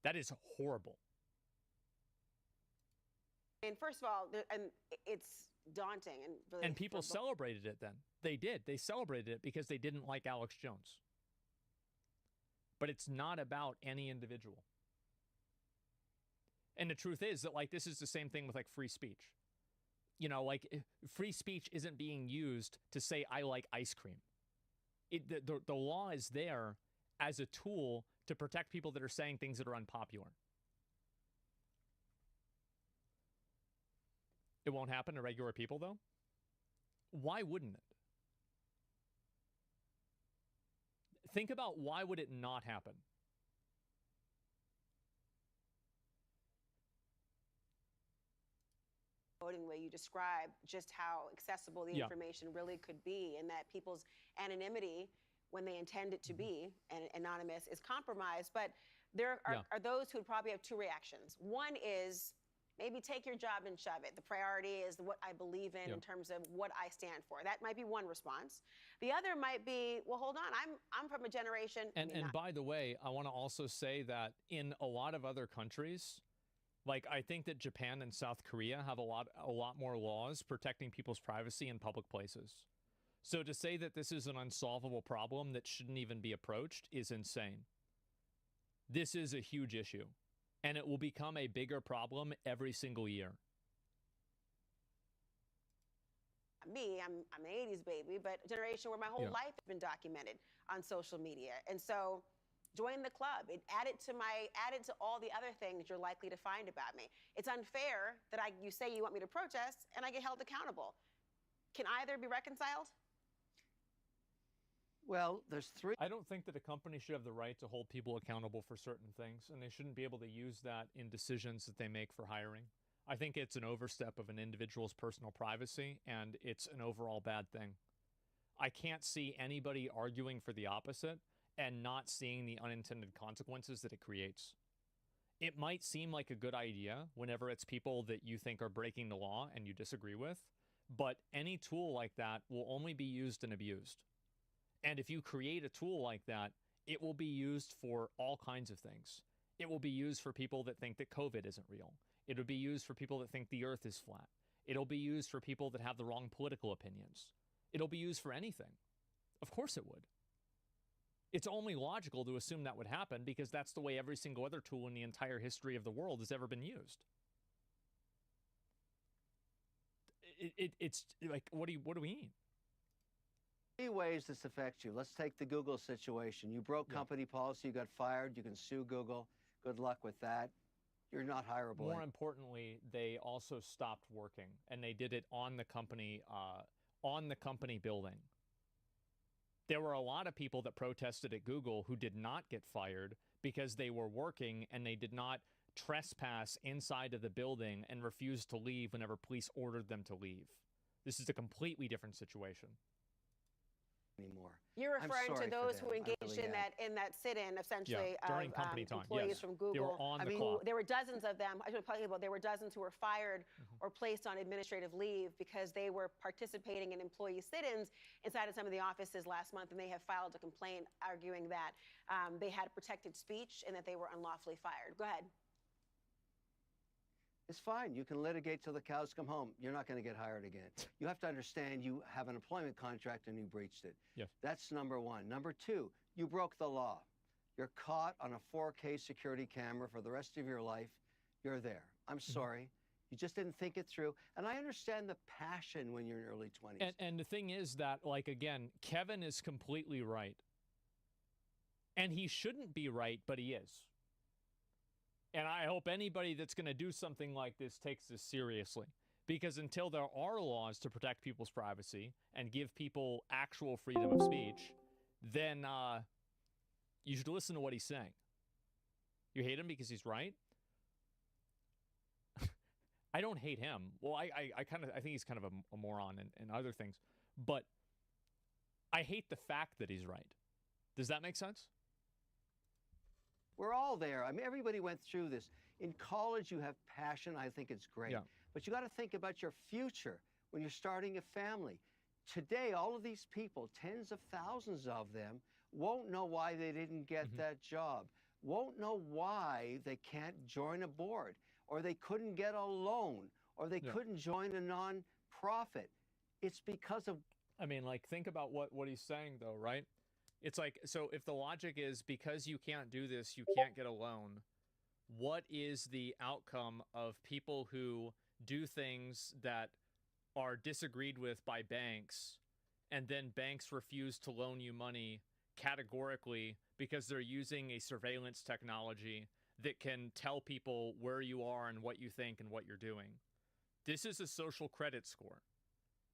That is horrible. And first of all, and it's daunting. And really and people celebrated it then. They did. They celebrated it because they didn't like Alex Jones. But it's not about any individual. And the truth is that, like, this is the same thing with, like, free speech. You know, like, free speech isn't being used to say, I like ice cream. The law is there as a tool to protect people that are saying things that are unpopular. It won't happen to regular people, though? Why wouldn't it? Think about why would it not happen? Voting way you describe just how accessible the information really could be, and that people's anonymity, when they intend it to be anonymous, is compromised. But there are those who would probably have two reactions. One is maybe take your job and shove it. The priority is what I believe in terms of what I stand for. That might be one response. The other might be, well, hold on, I'm from a generation. And by the way, I want to also say that in a lot of other countries, like I think that Japan and South Korea have a lot more laws protecting people's privacy in public places. So to say that this is an unsolvable problem that shouldn't even be approached is insane. This is a huge issue. And it will become a bigger problem every single year. Me, I'm an 80s baby, but a generation where my whole life has been documented on social media. And so Join the club. Add it to all the other things you're likely to find about me. It's unfair that you say you want me to protest and I get held accountable. Can either be reconciled? Well, there's three. I don't think that a company should have the right to hold people accountable for certain things, and they shouldn't be able to use that in decisions that they make for hiring. I think it's an overstep of an individual's personal privacy, and it's an overall bad thing. I can't see anybody arguing for the opposite and not seeing the unintended consequences that it creates. It might seem like a good idea whenever it's people that you think are breaking the law and you disagree with, but any tool like that will only be used and abused. And if you create a tool like that, it will be used for all kinds of things. It will be used for people that think that COVID isn't real. It'll be used for people that think the earth is flat. It'll be used for people that have the wrong political opinions. It'll be used for anything. Of course it would. It's only logical to assume that would happen because that's the way every single other tool in the entire history of the world has ever been used. It's like, what do we mean? Three ways this affects you. Let's take the Google situation. You broke company policy, you got fired, you can sue Google. Good luck with that. You're not hireable. More importantly, they also stopped working, and they did it on the company building. There were a lot of people that protested at Google who did not get fired because they were working and they did not trespass inside of the building and refused to leave whenever police ordered them to leave. This is a completely different situation. Anymore. You're referring to those who engaged in that sit-in, essentially, during company time. Employees from Google. They were on the clock. There were dozens of them. I should tell you about. There were dozens who were fired or placed on administrative leave because they were participating in employee sit-ins inside of some of the offices last month, and they have filed a complaint arguing that they had protected speech and that they were unlawfully fired. Go ahead. It's fine. You can litigate till the cows come home. You're not going to get hired again. You have to understand you have an employment contract and you breached it. Yes. That's number one. Number two, you broke the law. You're caught on a 4K security camera for the rest of your life. You're there. I'm sorry. You just didn't think it through. And I understand the passion when you're in your early 20s. And the thing is that, like, again, Kevin is completely right. And he shouldn't be right, but he is. And I hope anybody that's going to do something like this takes this seriously. Because until there are laws to protect people's privacy and give people actual freedom of speech, then you should listen to what he's saying. You hate him because he's right? I don't hate him. Well, I think he's kind of a moron and other things. But I hate the fact that he's right. Does that make sense? We're all there. I mean, everybody went through this. In college, you have passion. I think it's great. Yeah. But you got to think about your future when you're starting a family. Today, all of these people, tens of thousands of them, won't know why they didn't get that job, won't know why they can't join a board, or they couldn't get a loan, or they couldn't join a non-profit. It's because of... I mean, like, think about what he's saying, though, right? It's like, so if the logic is because you can't do this, you can't get a loan, what is the outcome of people who do things that are disagreed with by banks, and then banks refuse to loan you money categorically because they're using a surveillance technology that can tell people where you are and what you think and what you're doing? This is a social credit score.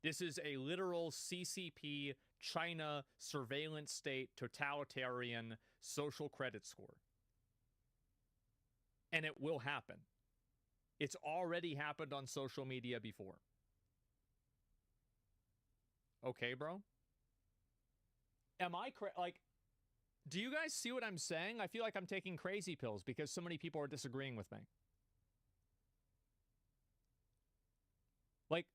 This is a literal CCP, China, surveillance state, totalitarian social credit score. And it will happen. It's already happened on social media before. Okay, bro? Am I like, do you guys see what I'm saying? I feel like I'm taking crazy pills because so many people are disagreeing with me. Like,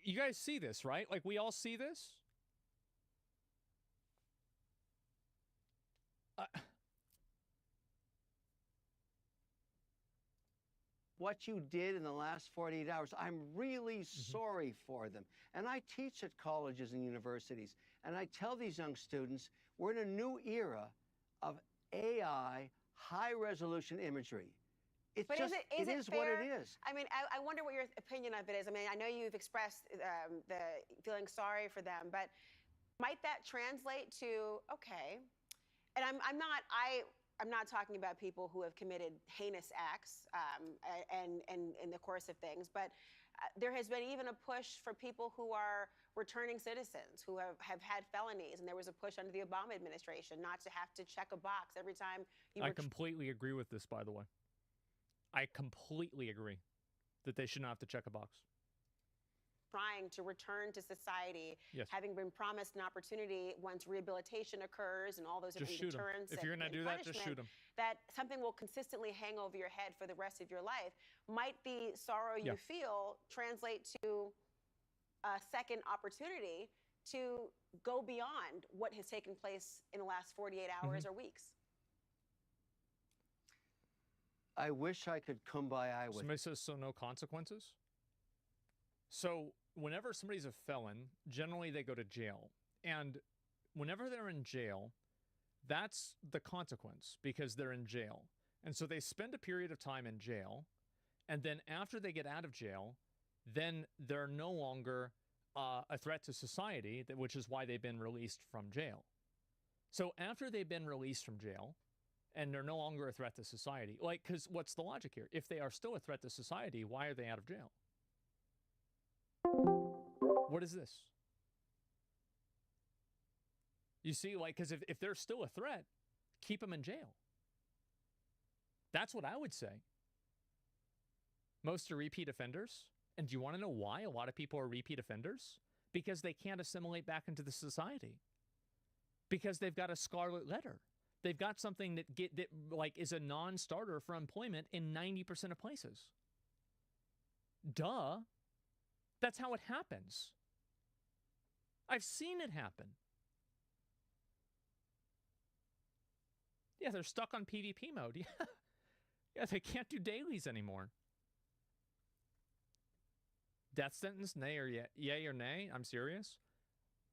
you guys see this, right? Like, we all see this? What you did in the last 48 hours, I'm really sorry for them. And I teach at colleges and universities, and I tell these young students, we're in a new era of AI, high-resolution imagery. It is what it is. I mean, I wonder what your opinion of it is. I mean, I know you've expressed the feeling sorry for them, but might that translate to, okay, and I'm not talking about people who have committed heinous acts and in the course of things, but there has been even a push for people who are returning citizens who have had felonies, and there was a push under the Obama administration not to have to check a box every time you. I completely agree with this, by the way. I completely agree that they should not have to check a box. Trying to return to society, yes. having been promised an opportunity once rehabilitation occurs and all those just different deterrents. If you're going to do that, just shoot them. That something will consistently hang over your head for the rest of your life. Might the sorrow you feel translate to a second opportunity to go beyond what has taken place in the last 48 hours or weeks? I wish I could kumbaya with. Somebody says so no consequences. So whenever somebody's a felon, generally they go to jail. And whenever they're in jail, that's the consequence because they're in jail. And so they spend a period of time in jail. And then after they get out of jail, then they're no longer a threat to society, which is why they've been released from jail. So after they've been released from jail and they're no longer a threat to society, like, because what's the logic here? If they are still a threat to society, why are they out of jail? What is this? You see, like, because if they're still a threat, keep them in jail. That's what I would say. Most are repeat offenders. And do you want to know why a lot of people are repeat offenders? Because they can't assimilate back into the society. Because they've got a scarlet letter. They've got something that is a non-starter for employment in 90% of places. Duh. That's how it happens. I've seen it happen. Yeah, they're stuck on PvP mode. Yeah. Yeah, they can't do dailies anymore. Death sentence, nay or yay or nay? I'm serious.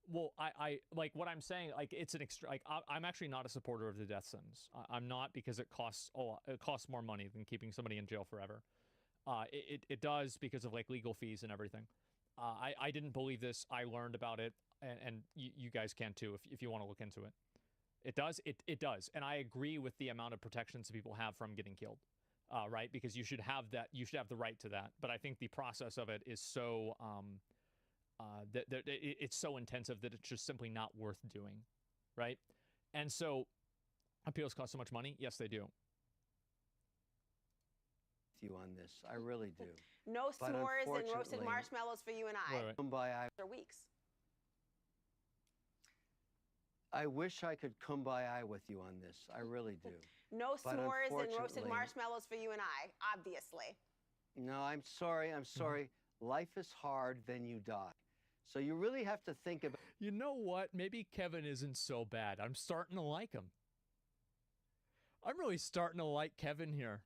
Well, I like what I'm saying. Like, it's an extra. Like, I'm actually not a supporter of the death sentence. I'm not, because it costs more money than keeping somebody in jail forever. It does because of like legal fees and everything. I didn't believe this. I learned about it, and you guys can too if you want to look into it. It does. It does, and I agree with the amount of protections people have from getting killed. Right? Because you should have that. You should have the right to that. But I think the process of it is so it's so intensive that it's just simply not worth doing, right? And so appeals cost so much money. Yes, they do. You on this, I really do. No s'mores and roasted marshmallows for you and I. Kumbaya. For weeks. I wish I could kumbaya with you on this. I really do. No s'mores and roasted marshmallows for you and I, obviously. No, I'm sorry. I'm sorry. Life is hard, then you die. So you really have to think about. You know what? Maybe Kevin isn't so bad. I'm starting to like him. I'm really starting to like Kevin here.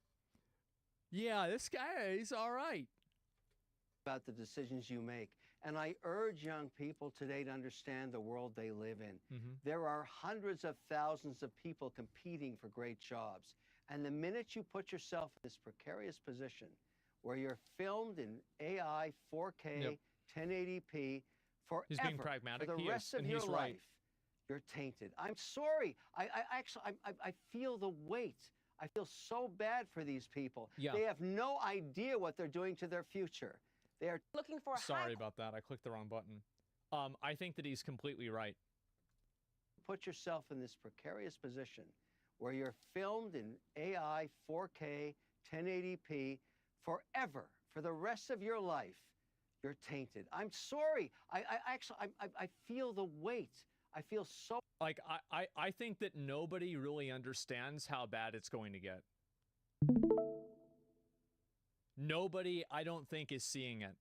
Yeah, this guy, he's all right. About the decisions you make. And I urge young people today to understand the world they live in. There are hundreds of thousands of people competing for great jobs. And the minute you put yourself in this precarious position where you're filmed in AI, 4K, 1080p, forever, he's being pragmatic. for the rest of your life, you're tainted. I'm sorry. I feel the weight. I feel so bad for these people. Yeah. They have no idea what they're doing to their future. They are looking for a Sorry about that. I clicked the wrong button. I think that he's completely right. Put yourself in this precarious position where you're filmed in AI, 4K, 1080p, forever, for the rest of your life. You're tainted. I'm sorry. I feel the weight. I feel so. Like, I think that nobody really understands how bad it's going to get. Nobody, I don't think, is seeing it.